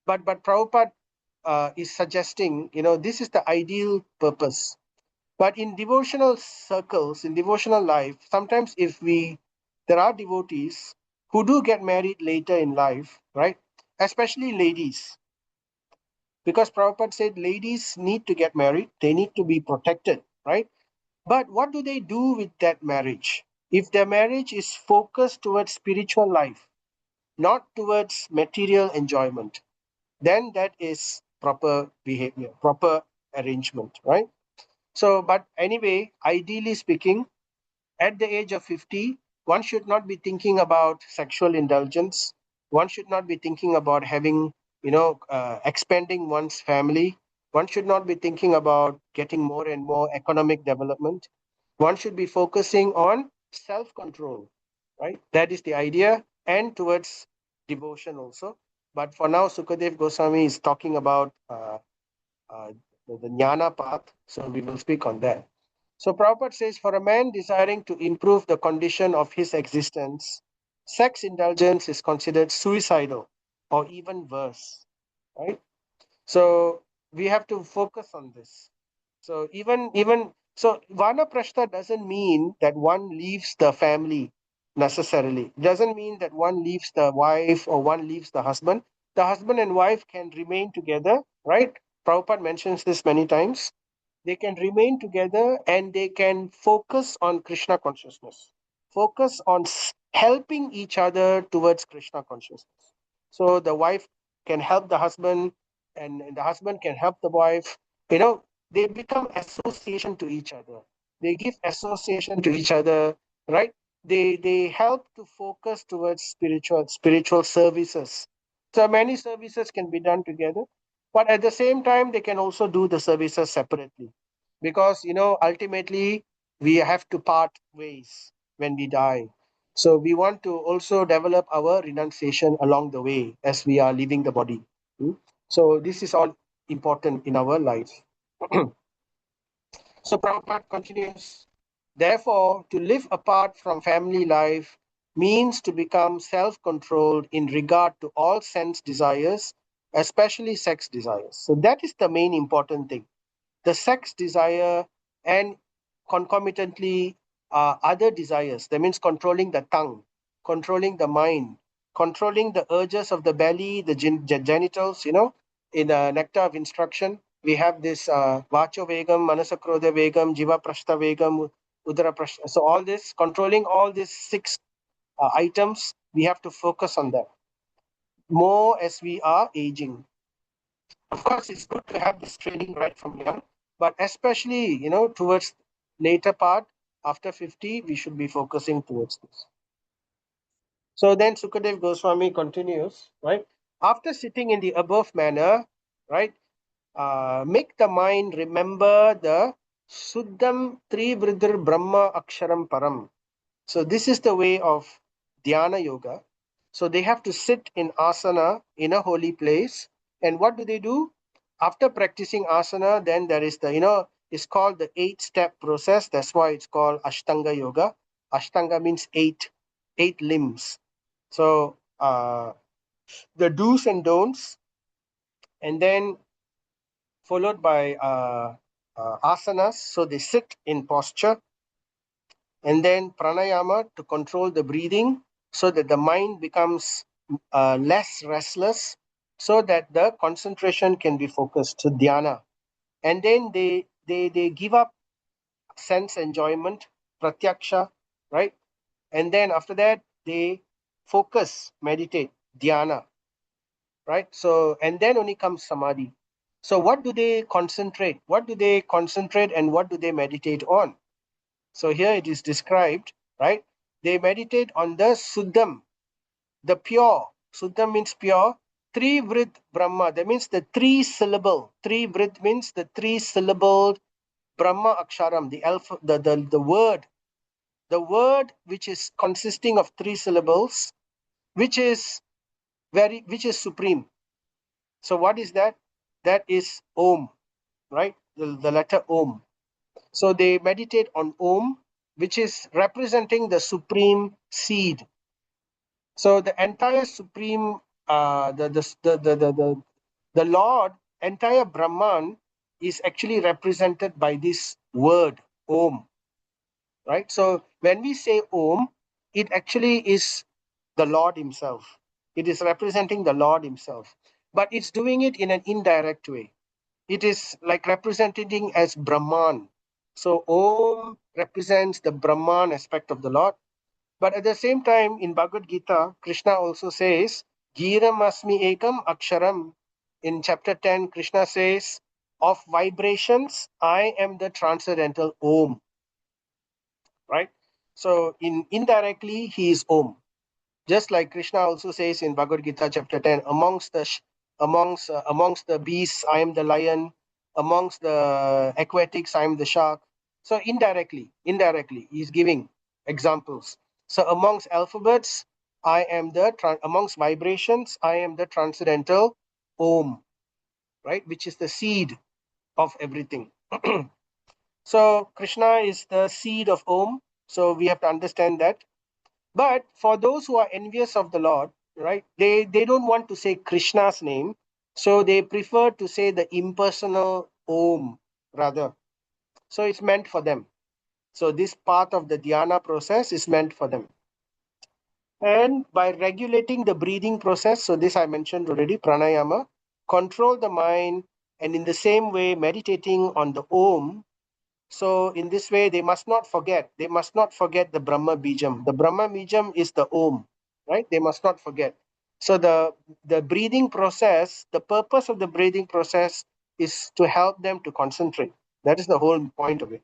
but Prabhupada is suggesting, this is the ideal purpose. But in devotional circles, in devotional life, sometimes there are devotees who do get married later in life, right? Especially ladies, because Prabhupada said ladies need to get married, they need to be protected, right? But what do they do with that marriage? If their marriage is focused towards spiritual life, not towards material enjoyment, then that is proper behavior, proper arrangement, right? So, but anyway, ideally speaking, at the age of 50, one should not be thinking about sexual indulgence. One should not be thinking about having, expanding one's family. One should not be thinking about getting more and more economic development. One should be focusing on self control, right? That is the idea, and towards devotion also. But for now, Sukadev Goswami is talking about uh, the jnana path, so we will speak on that. So Prabhupada says, for a man desiring to improve the condition of his existence, sex indulgence is considered suicidal or even worse, right? So we have to focus on this. So even so, Vanaprastha doesn't mean that one leaves the family necessarily. It doesn't mean that one leaves the wife or one leaves the husband. The husband and wife can remain together, right? Prabhupada mentions this many times. They can remain together and they can focus on Krishna consciousness, focus on helping each other towards Krishna consciousness. So the wife can help the husband, and the husband can help the wife. They become association to each other. They give association to each other, right? They help to focus towards spiritual services. So many services can be done together, but at the same time they can also do the services separately, because ultimately we have to part ways when we die. So we want to also develop our renunciation along the way as we are leaving the body. Hmm? So this is all important in our life. So Prabhupada continues, therefore, to live apart from family life means to become self-controlled in regard to all sense desires, especially sex desires. So that is the main important thing. The sex desire and concomitantly other desires. That means controlling the tongue, controlling the mind, controlling the urges of the belly, the genitals. In the nectar of instruction, we have this vacho vegam, manasakrodha vegam, jiva prashta vegam, udara prashta. So all this, controlling all these six items, we have to focus on that more as we are aging. Of course, it's good to have this training right from young, but especially, towards later part, after 50, we should be focusing towards this. So then Sukadev Goswami continues, right? After sitting in the above manner, right, make the mind remember the Suddham Trivriddhir Brahma Aksharam Param. So this is the way of Dhyana Yoga. So they have to sit in asana in a holy place. And what do they do? After practicing asana, then there is it's called the 8-step process. That's why it's called Ashtanga Yoga. Ashtanga means eight limbs. So the do's and don'ts, and then followed by asanas. So they sit in posture, and then pranayama to control the breathing so that the mind becomes less restless, so that the concentration can be focused to dhyana. And then they give up sense enjoyment, pratyaksha, right? And then after that they focus, meditate, dhyana, right? So and then only comes samadhi. So what do they concentrate? And what do they meditate on? So here it is described, right? They meditate on the Suddham, the pure. Suddham means pure. Trivrid Brahma, that means the three syllable. Trivrid means the three syllable Brahma Aksharam, the alpha, the word. The word which is consisting of three syllables, which is supreme. So what is that? That is Om, right? The letter Om. So they meditate on Om, which is representing the supreme seed. So the entire supreme, the Lord, entire Brahman is actually represented by this word Om, right? So when we say Om, it actually is the Lord Himself. It is representing the Lord Himself, but it's doing it in an indirect way. It is like representing as Brahman. So Om represents the Brahman aspect of the Lord. But at the same time, in Bhagavad Gita, Krishna also says, Giram Asmi Ekam Aksharam. In chapter 10, Krishna says, of vibrations, I am the transcendental Om. Right? So indirectly, he is Om. Just like Krishna also says in Bhagavad Gita chapter 10, amongst the beasts, I am the lion. Amongst the aquatics, I am the shark. So indirectly, he's giving examples. So amongst alphabets, amongst vibrations, I am the transcendental Om, right? Which is the seed of everything. So Krishna is the seed of Om. So we have to understand that. But for those who are envious of the Lord, right, they don't want to say Krishna's name, so they prefer to say the impersonal Om rather. So it's meant for them. So this part of the dhyana process is meant for them. And by regulating the breathing process, so this I mentioned already, pranayama, control the mind, and in the same way, meditating on the Om, So in this way, they must not forget. They must not forget the Brahma Bijam. The Brahma Bijam is the Om, right? They must not forget. So the breathing process, the purpose of the breathing process is to help them to concentrate. That is the whole point of it.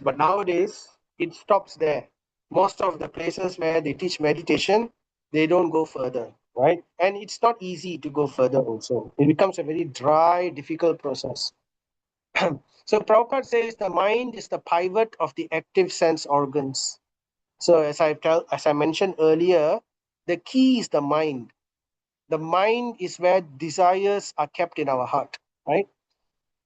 But nowadays, it stops there. Most of the places where they teach meditation, they don't go further, right? And it's not easy to go further also. It becomes a very dry, difficult process. So Prabhupada says the mind is the pivot of the active sense organs. So as I mentioned earlier, the key is the mind. The mind is where desires are kept in our heart, right?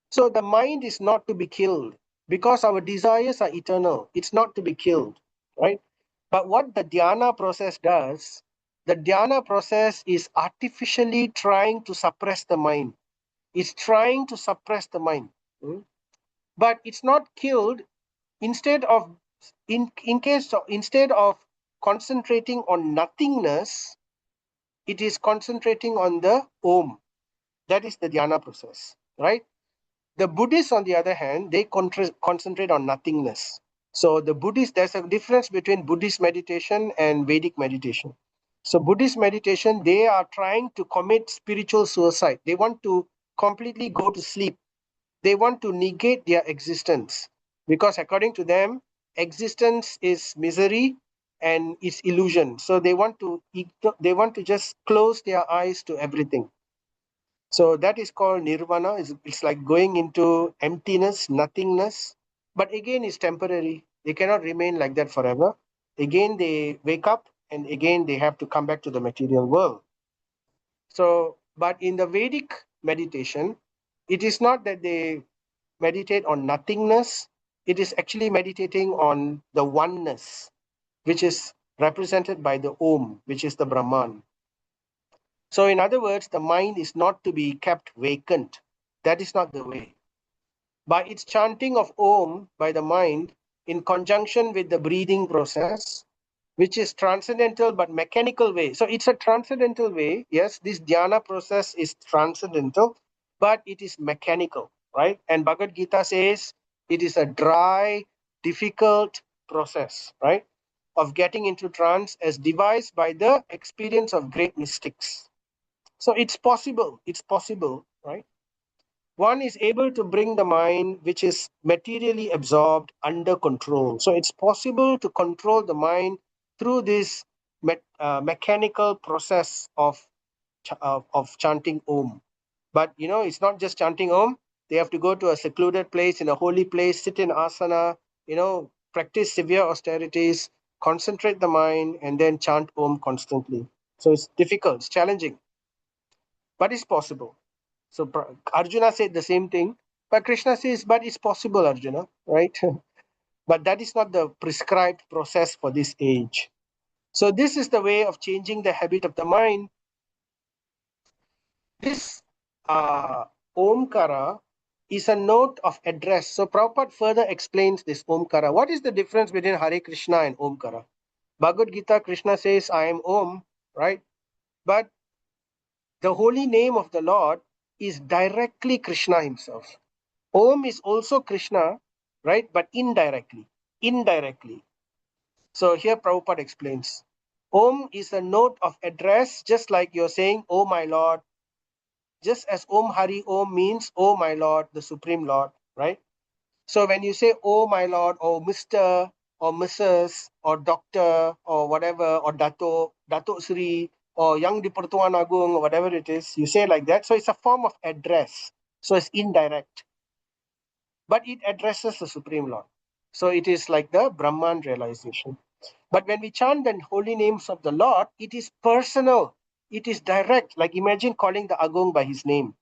So the mind is not to be killed because our desires are eternal. It's not to be killed, right? But what the dhyana process does, the dhyana process is artificially trying to suppress the mind. It's trying to suppress the mind. But it's not killed. Instead of instead of concentrating on nothingness, it is concentrating on the Om. That is the dhyana process, right? The Buddhists, on the other hand, they concentrate on nothingness. So the Buddhist, there's a difference between Buddhist meditation and Vedic meditation. So Buddhist meditation, they are trying to commit spiritual suicide. They want to completely go to sleep. They want to negate their existence because according to them, existence is misery and it's illusion. So they want to just close their eyes to everything. So that is called nirvana. It's like going into emptiness, nothingness. But again, it's temporary. They cannot remain like that forever. Again, they wake up and again they have to come back to the material world. So, but in the Vedic meditation, it is not that they meditate on nothingness. It is actually meditating on the oneness, which is represented by the Om, which is the Brahman. So, in other words, the mind is not to be kept vacant. That is not the way. By its chanting of Om by the mind in conjunction with the breathing process, which is transcendental but mechanical way. So it's a transcendental way. Yes, this dhyana process is transcendental, but it is mechanical, right? And Bhagavad Gita says it is a dry, difficult process, right? Of getting into trance as devised by the experience of great mystics. So it's possible, right? One is able to bring the mind which is materially absorbed under control. So it's possible to control the mind through this mechanical process of chanting Om. But it's not just chanting Om. They have to go to a secluded place, in a holy place, sit in asana, practice severe austerities, concentrate the mind, and then chant Om constantly. So it's difficult, it's challenging, but it's possible. So Arjuna said the same thing, but Krishna says, but it's possible, Arjuna, right? But that is not the prescribed process for this age. So this is the way of changing the habit of the mind. This Omkara is a note of address. So Prabhupada further explains this Omkara. What is the difference between Hare Krishna and Omkara? Bhagavad Gita, Krishna says, I am Om, right? But the holy name of the Lord is directly Krishna himself. Om is also Krishna, right? But indirectly. Indirectly. So here Prabhupada explains. Om is a note of address, just like you're saying, Oh my Lord. Just as Om Hari Om means, Oh my Lord, the Supreme Lord, right? So when you say, Oh my Lord, or Mr. or Mrs. or Doctor or whatever, or Dato Sri, or Yang di Pertuan Agung, or whatever it is, you say like that. So it's a form of address. So it's indirect, but it addresses the Supreme Lord. So it is like the Brahman realization. But when we chant the holy names of the Lord, it is personal. It is direct. Like imagine calling the Agung by his name.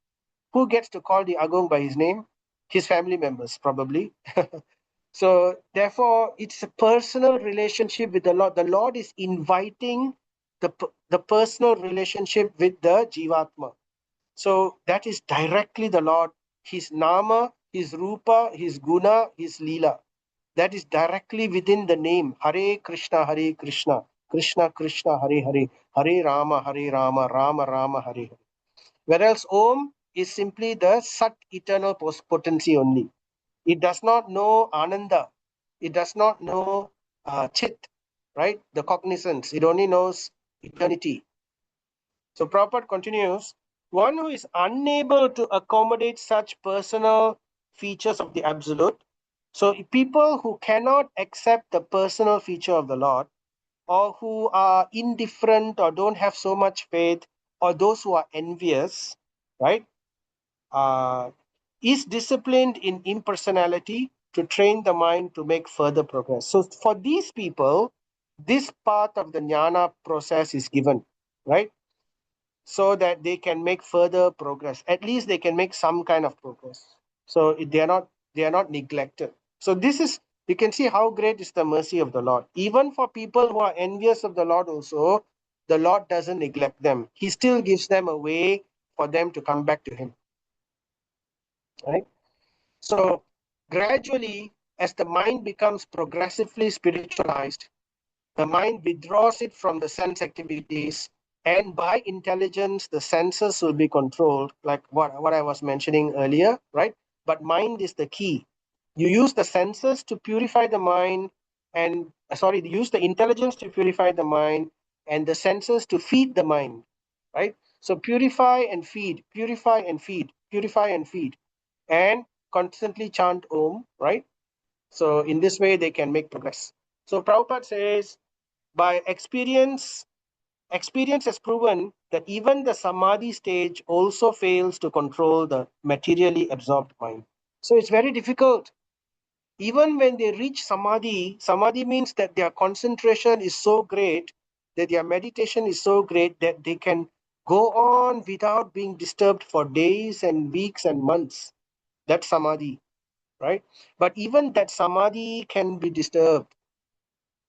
Who gets to call the Agung by his name? His family members, probably. So therefore, it's a personal relationship with the Lord. The Lord is inviting the personal relationship with the Jivatma. So that is directly the Lord. His Nama, His Rupa, His Guna, His Leela. That is directly within the name. Hare Krishna, Hare Krishna, Krishna Krishna, Hare Hare, Hare Rama, Hare Rama, Rama Rama, Hare Hare. Whereas Om is simply the Sat eternal potency only. It does not know Ananda. It does not know Chit, right? The cognizance. It only knows eternity. So Prabhupada continues, one who is unable to accommodate such personal features of the Absolute, so people who cannot accept the personal feature of the Lord, or who are indifferent or don't have so much faith, or those who are envious, right, is disciplined in impersonality to train the mind to make further progress. So for these people, this part of the jnana process is given, right? So that they can make further progress. At least they can make some kind of progress. So they are not neglected. So this is, you can see how great is the mercy of the Lord. Even for people who are envious of the Lord also, the Lord doesn't neglect them. He still gives them a way for them to come back to Him. Right? So gradually, as the mind becomes progressively spiritualized, the mind withdraws it from the sense activities, and by intelligence, the senses will be controlled, like what I was mentioning earlier, right? But mind is the key. You use the senses to purify the mind, and use the intelligence to purify the mind, and the senses to feed the mind, right? So purify and feed, purify and feed, purify and feed, and constantly chant Om, right? So in this way, they can make progress. So Prabhupada says, by experience has proven that even the samadhi stage also fails to control the materially absorbed mind. So it's very difficult. Even when they reach samadhi, samadhi means that their concentration is so great, that their meditation is so great that they can go on without being disturbed for days and weeks and months. That's samadhi, right? But even that samadhi can be disturbed,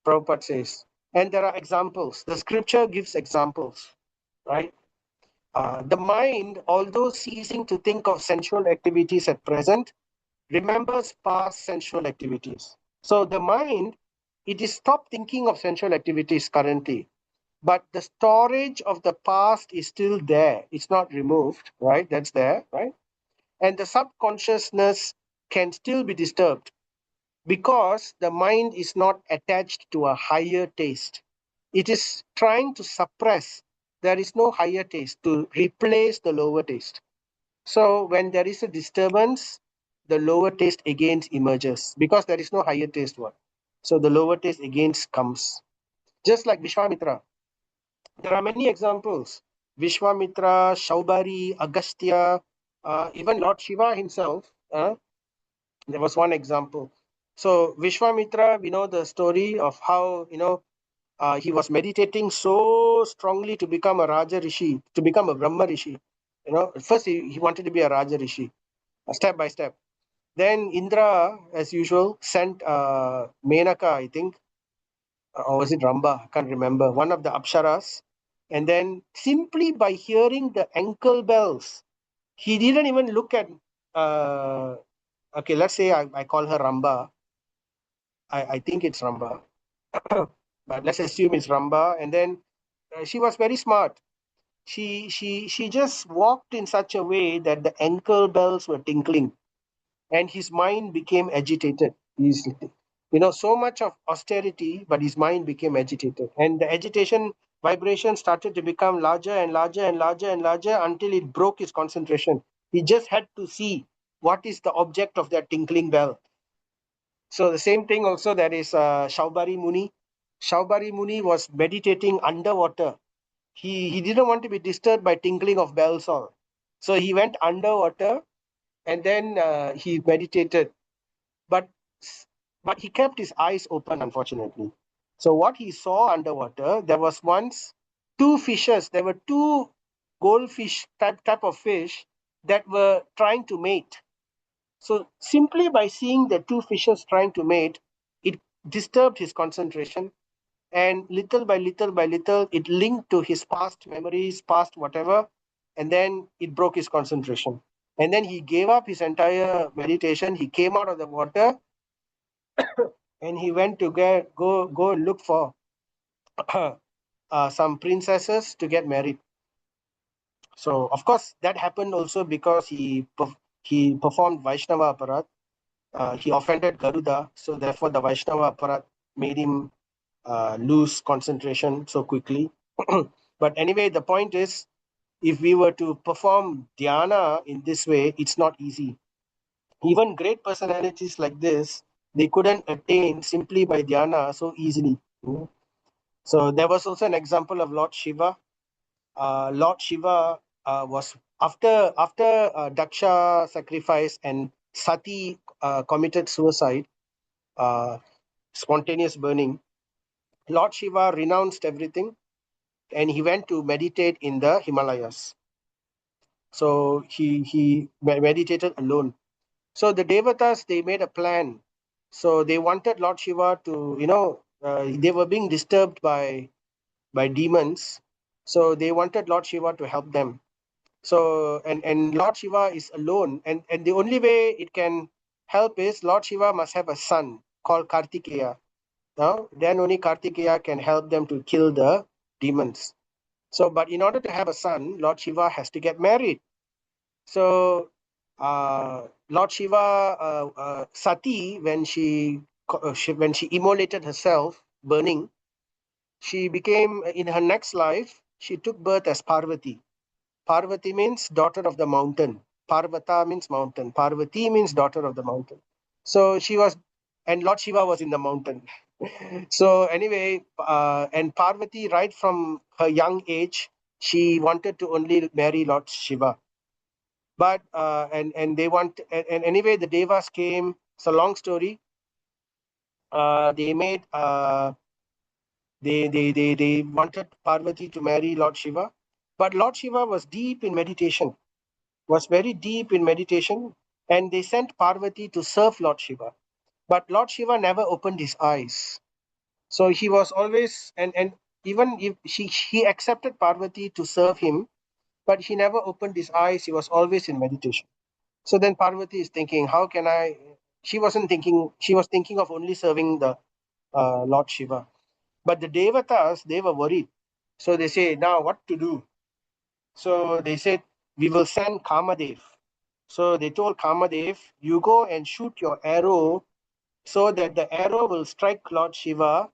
Prabhupada says. And there are examples. The scripture gives examples, right? The mind, although ceasing to think of sensual activities at present, remembers past sensual activities. So the mind, it is stopped thinking of sensual activities currently, but the storage of the past is still there. It's not removed, right? That's there, right? And the subconsciousness can still be disturbed because the mind is not attached to a higher taste. It is trying to suppress. There is no higher taste to replace the lower taste. So when there is a disturbance, the lower taste again emerges because there is no higher taste one. So the lower taste again comes. Just like Vishwamitra. There are many examples. Vishwamitra, Shaubari, Agastya, even Lord Shiva himself. There was one example. So Vishwamitra, we know the story of how, he was meditating so strongly to become a Raja Rishi, to become a Brahma Rishi. First he wanted to be a Raja Rishi, step by step. Then Indra, as usual, sent Menaka, I think, or was it Ramba? I can't remember, one of the Apsaras. And then simply by hearing the ankle bells, he didn't even look at, okay, let's say I call her Ramba. I think it's Ramba, but let's assume it's Ramba. And then she was very smart. She just walked in such a way that the ankle bells were tinkling, and his mind became agitated easily. So much of austerity, but his mind became agitated, and the agitation vibration started to become larger and larger and larger and larger until it broke his concentration. He just had to see what is the object of that tinkling bell. So the same thing also, there is Shaubari Muni. Shaubari Muni was meditating underwater. He didn't want to be disturbed by tinkling of bells all. So he went underwater, and then he meditated. But but he kept his eyes open, unfortunately. So what he saw underwater, there was once two fishes. There were two goldfish type of fish that were trying to mate. So simply by seeing the two fishes trying to mate, it disturbed his concentration, and little by little by little, it linked to his past memories, past whatever, and then it broke his concentration. And then he gave up his entire meditation. He came out of the water, and he went to go look for some princesses to get married. So of course that happened also because he performed Vaishnava aparat. he offended Garuda, so therefore the Vaishnava aparat made him lose concentration so quickly. But anyway, the point is, if we were to perform dhyana in this way, it's not easy. Even great personalities like this, they couldn't attain simply by dhyana so easily. So there was also an example of Lord Shiva. Lord Shiva was after Daksha sacrifice and Sati committed suicide, uh, spontaneous burning. Lord Shiva renounced everything and he went to meditate in the Himalayas. So he meditated alone. So the Devatas, they made a plan. So they wanted Lord Shiva to, they were being disturbed by demons. So they wanted Lord Shiva to help them. So and Lord Shiva is alone, and the only way it can help is Lord Shiva must have a son called Kartikeya. Now then only Kartikeya can help them to kill the demons. So, but in order to have a son, Lord Shiva has to get married. So, Lord Shiva, Sati, when she immolated herself, burning, she became in her next life. She took birth as Parvati. Parvati means daughter of the mountain. Parvata means mountain. Parvati means daughter of the mountain. So she was, and Lord Shiva was in the mountain. So anyway, and Parvati, right from her young age, she wanted to only marry Lord Shiva. But and they want and anyway the Devas came. It's a long story. They made they wanted Parvati to marry Lord Shiva, but Lord Shiva was deep in meditation, was very deep in meditation, and they sent Parvati to serve Lord Shiva. But Lord Shiva never opened his eyes. So he was always and even if he accepted Parvati to serve him, but he never opened his eyes. He was always in meditation. So then Parvati is thinking, how can I? She wasn't thinking. She was thinking of only serving the Lord Shiva. But the Devatas, they were worried. So they say, now what to do? So they said, we will send Kamadev. So they told Kamadev, you go and shoot your arrow so that the arrow will strike Lord Shiva.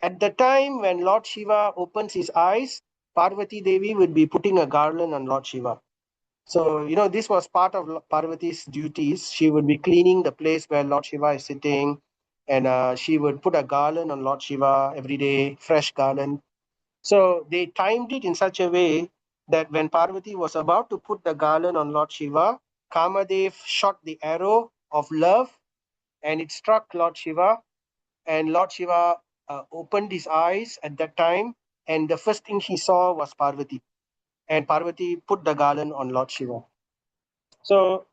At the time when Lord Shiva opens his eyes, Parvati Devi would be putting a garland on Lord Shiva. So, this was part of Parvati's duties. She would be cleaning the place where Lord Shiva is sitting, and she would put a garland on Lord Shiva every day, fresh garland. So they timed it in such a way that when Parvati was about to put the garland on Lord Shiva, Kamadev shot the arrow of love and it struck Lord Shiva. And Lord Shiva opened his eyes at that time, and the first thing he saw was Parvati. And Parvati put the garland on Lord Shiva. So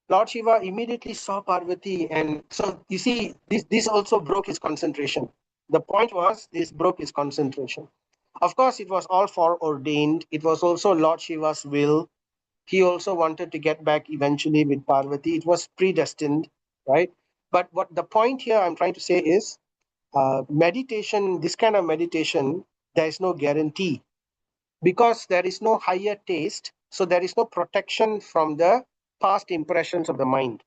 Lord Shiva immediately saw Parvati, and so you see, this also broke his concentration. The point was, this broke his concentration. Of course, it was all foreordained. It was also Lord Shiva's will. He also wanted to get back eventually with Parvati. It was predestined, right? But what the point here I'm trying to say is, meditation, this kind of meditation, there is no guarantee because there is no higher taste. So there is no protection from the past impressions of the mind.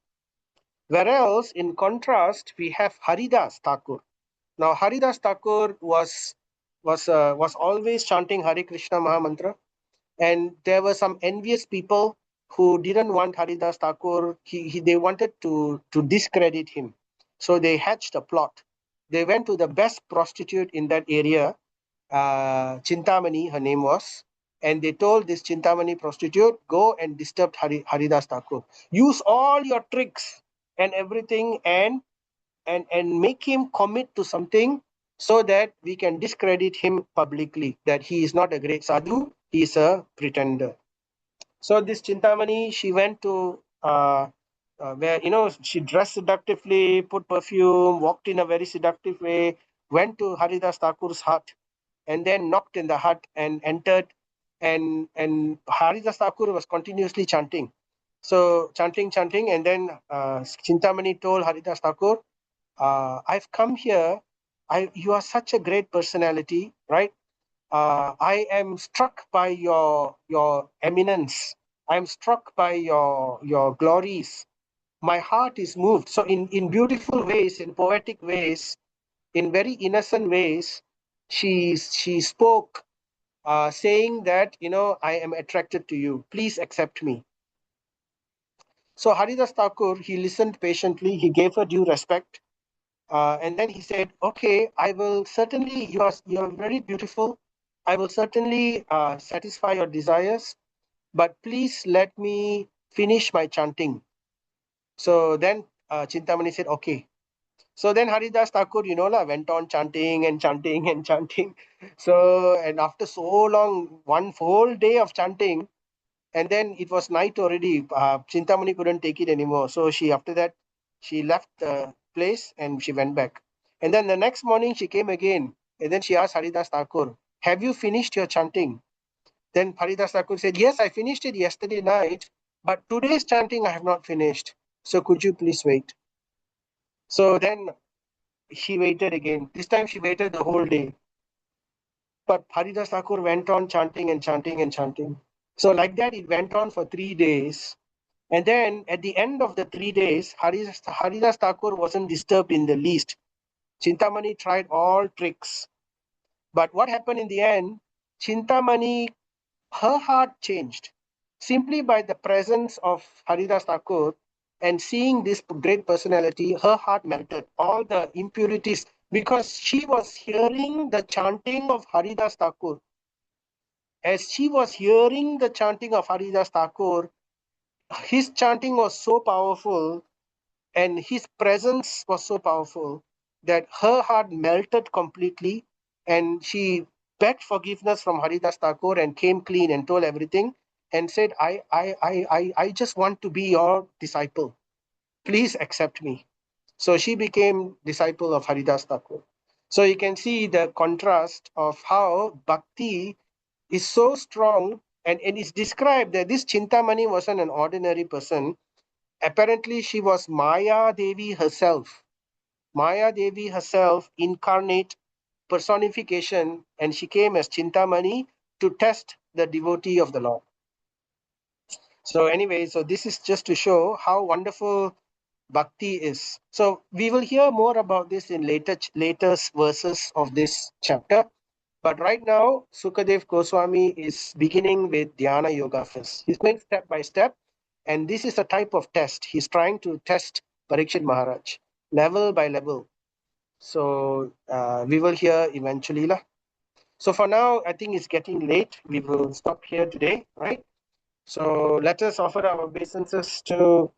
Whereas, in contrast, we have Haridas Thakur. Now, Haridas Thakur was always chanting Hare Krishna Mahamantra, and there were some envious people who didn't want Haridas Thakur. They wanted to discredit him, so they hatched a plot. They went to the best prostitute in that area, Chintamani, her name was, and they told this Chintamani prostitute, go and disturb Haridas Thakur. Use all your tricks and everything and make him commit to something so that we can discredit him publicly, that he is not a great sadhu, he is a pretender. So this Chintamani, she went to where, she dressed seductively, put perfume, walked in a very seductive way, went to Haridas Thakur's hut, and then knocked in the hut and entered. And Haridas Thakur was continuously chanting. So chanting, and then Chintamani told Haridas Thakur, I've come here. You are such a great personality, right? I am struck by your eminence. I am struck by your glories. my heart is moved. So in beautiful ways, in poetic ways, in very innocent ways, she spoke, saying that, I am attracted to you. Please accept me. So Haridas Thakur, he listened patiently. He gave her due respect. And then he said, okay, I will certainly, you are very beautiful. I will certainly satisfy your desires, but please let me finish my chanting. So then Chintamani said, okay. So then Haridas Thakur, went on chanting and chanting and chanting. So, and after so long, one whole day of chanting, and then it was night already. Chintamani couldn't take it anymore. So after that, she left the place and she went back. And then the next morning she came again. And then she asked Haridas Thakur, have you finished your chanting? Then Haridas Thakur said, yes, I finished it yesterday night, but today's chanting I have not finished. So could you please wait? So then she waited again. This time she waited the whole day. But Haridas Thakur went on chanting and chanting and chanting. So like that, it went on for 3 days. And then at the end of the 3 days, Haridas Thakur wasn't disturbed in the least. Chintamani tried all tricks. But what happened in the end, Chintamani, her heart changed simply by the presence of Haridas Thakur and seeing this great personality. Her heart melted, all the impurities, because she was hearing the chanting of Haridas Thakur. As she was hearing the chanting of Haridas Thakur, his chanting was so powerful and his presence was so powerful that her heart melted completely, and she begged forgiveness from Haridas Thakur and came clean and told everything and said, I just want to be your disciple. Please accept me. So she became disciple of Haridas Thakur. So you can see the contrast of how bhakti is so strong, and it's described that this Chintamani wasn't an ordinary person. Apparently, she was Maya Devi herself. Maya Devi herself, incarnate personification, and she came as Chintamani to test the devotee of the Lord. So anyway, so this is just to show how wonderful bhakti is. So we will hear more about this in later verses of this chapter. But right now, Sukadev Goswami is beginning with Dhyana Yoga first. He's going step by step, and this is a type of test. He's trying to test Parikshit Maharaj, level by level. So we will hear eventually. So for now, I think it's getting late. We will stop here today, right? So let us offer our obeisances to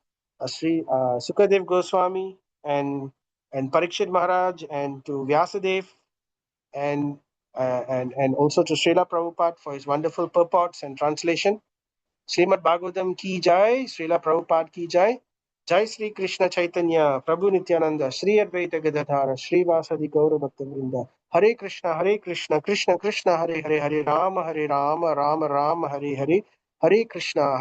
Sri Sukadev Goswami and Parikshit Maharaj and to Vyasadev and and also to Srila Prabhupada for his wonderful purports and translation. Srimad Bhagavatam ki jai, Srila Prabhupada ki jai. Jai Sri Krishna Chaitanya, Prabhu Nityananda, Sri Advaita Gadadhara, Sri Vasadi Gaura Bhakta Vrinda. Hare Krishna, Krishna Krishna, Hare Hare, Hare Rama, Rama Rama, Hare Hare. Hare Krishna,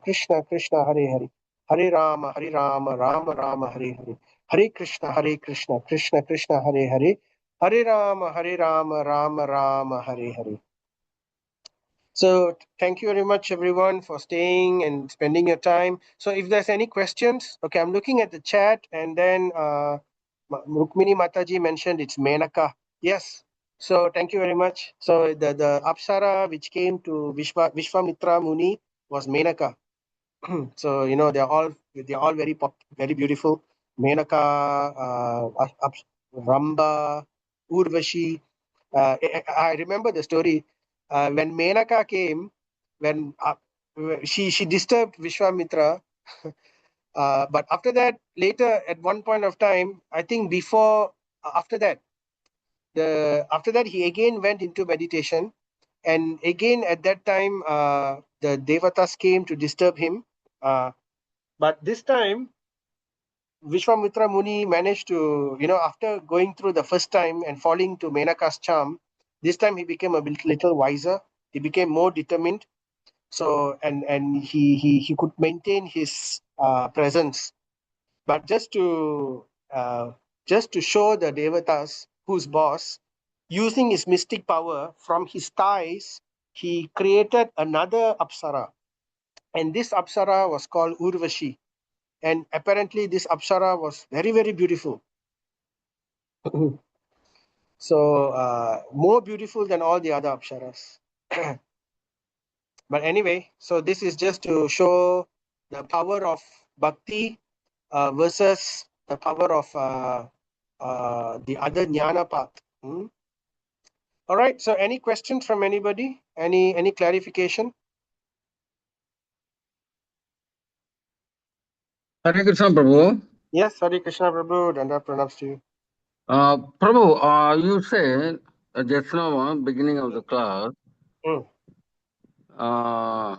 Krishna Krishna, Hare Hare. Hare Rama, Rama Rama, Hare Hare. Hare Krishna, Krishna Krishna, Hare Hare. Hare Rama, Rama Rama, Hare Hare. So thank you very much, everyone, for staying and spending your time. So if there's any questions, okay, I'm looking at the chat, and then Rukmini Mataji mentioned it's Menaka. Yes. So thank you very much. So the Apsara which came to Vishwamitra Muni was Menaka. So they're all very beautiful. Menaka, Ramba, Urvashi. I remember the story when Menaka came, when she disturbed Vishwamitra, but after that, later at one point of time, I think after that, he again went into meditation, and again at that time, the Devatas came to disturb him, but this time Vishwamitra Muni managed to, after going through the first time and falling to Menaka's charm, this time he became a little wiser. He became more determined. So and he could maintain his presence. But just to show the Devatas who's boss, using his mystic power from his thighs, he created another Apsara, and this Apsara was called Urvashi. and apparently this Apsara was very, very beautiful. So more beautiful than all the other Apsaras. But anyway, so this is just to show the power of bhakti versus the power of the other jnana path. All right. So any questions from anybody? Any clarification? Hare Krishna, Prabhu. Yes, Hare Krishna Prabhu, Danda Pranams to you. Prabhu, you said just now, beginning of the class, Mm, uh,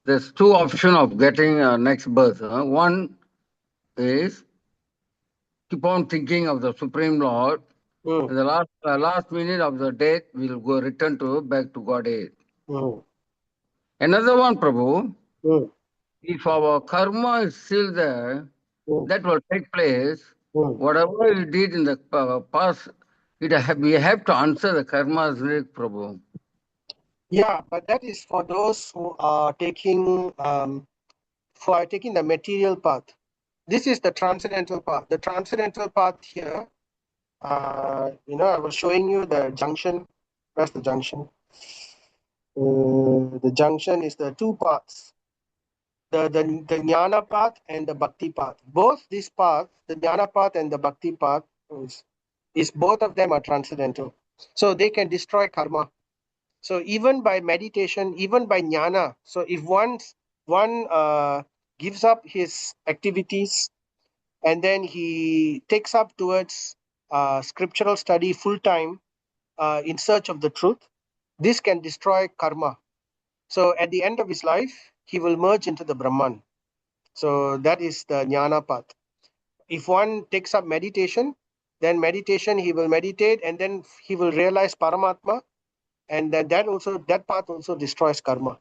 there's two options of getting next birth. One is keep on thinking of the Supreme Lord. mm, In the last minute of the death, we'll go return to back to Godhead. mm, Another one, Prabhu, mm, if our karma is still there, mm, that will take place. mm. Whatever we did in the past, we have to answer the karma, Prabhu. Yeah, but that is for those who are taking the material path. This is the transcendental path. The transcendental path here, I was showing you the junction. Where's the junction? The junction is the two paths, the jnana path and the bhakti path. Both these paths, the jnana path and the bhakti path, is both of them are transcendental. So they can destroy karma. So even by meditation, even by jnana, so if one gives up his activities and then he takes up towards scriptural study full time in search of the truth, this can destroy karma. So at the end of his life, he will merge into the Brahman. So that is the jnana path. If one takes up meditation, then meditation he will meditate and then he will realize Paramatma, and that path also destroys karma.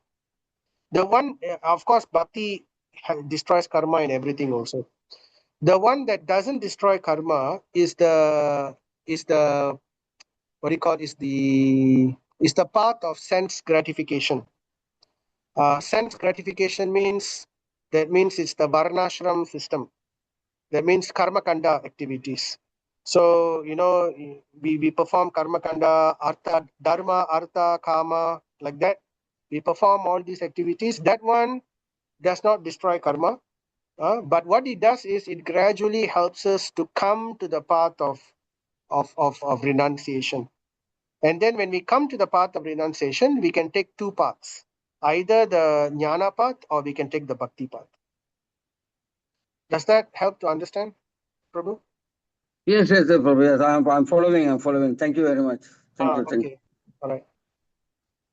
The one, of course, bhakti destroys karma and everything also. The one that doesn't destroy karma is the what do you call it, is the path of sense gratification. Sense gratification means it's the varnashram system. That means karma kanda activities. So we perform karma kanda, artha, dharma, artha, kama, like that. We perform all these activities. That one does not destroy karma. But what it does is it gradually helps us to come to the path of renunciation. And then when we come to the path of renunciation, we can take two paths, either the jnana path or we can take the bhakti path. Does that help to understand, Prabhu? Yes, Prabhu. Yes, I'm following. Thank you very much. Thank you. Okay. All right.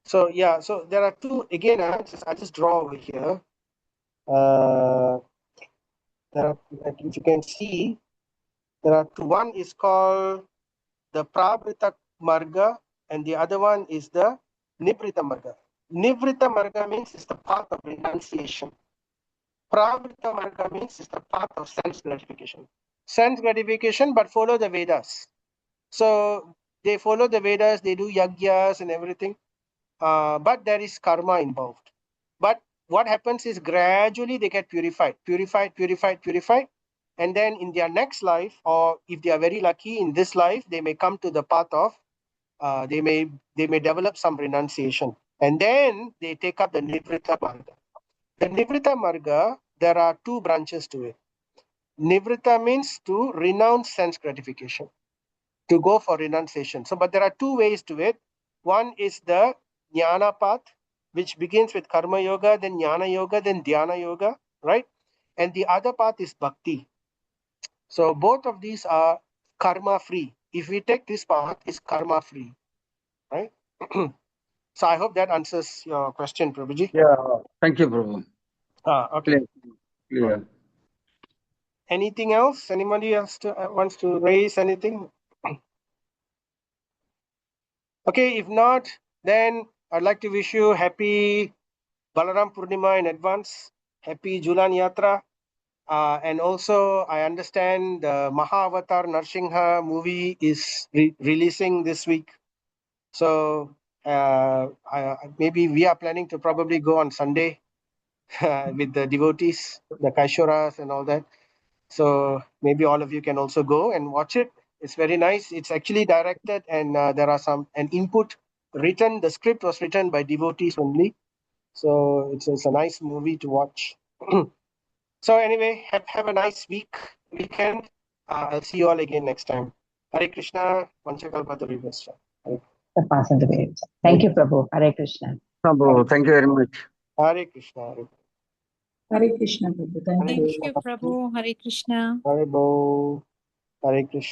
So yeah, so there are two again. I just draw over here. Uh, if you can see, there are two. One is called the Pravrita Marga, and the other one is the Nivrita Marga. Nivrita Marga means it's the path of renunciation. Pravrita Marga means it's the path of sense gratification. Sense gratification, but follow the Vedas. So they follow the Vedas, they do yagyas and everything, but there is karma involved. But what happens is gradually they get purified, and then in their next life, or if they are very lucky in this life, they may come to the path of they may develop some renunciation, and then they take up the Nivrita Marga. The Nivrita Marga, there are two branches to it. Nivrita means to renounce sense gratification, to go for renunciation. So, but there are two ways to it. One is the jnana path, which begins with karma yoga, then jnana yoga, then dhyana yoga, right? And the other path is bhakti. So both of these are karma free. If we take this path, it's karma free, right? So I hope that answers your question, Prabhuji. Yeah. Thank you, Prabhu. Okay. Clear. Anything else? Anybody else wants to raise anything? Okay, if not, then I'd like to wish you happy Balaram Purnima in advance. Happy Julan Yatra. And also, I understand the Mahavatar Narsingha movie is releasing this week. So maybe we are planning to probably go on Sunday. with the devotees, the Kaishoras and all that. So maybe all of you can also go and watch it. It's very nice. It's actually directed, and there are an input written. The script was written by devotees only. So it's a nice movie to watch. So anyway, have a nice weekend. I'll see you all again next time. Hare Krishna, Vanchakalpatarubhascha. The pass on the way. Thank you, Prabhu. Hare Krishna. Prabhu, thank you very much. Hare Krishna. Hare Krishna, Prabhu. Thank Hare you. Thank you, Prabhu. Hare Krishna. Hare Bo. Hare Krishna.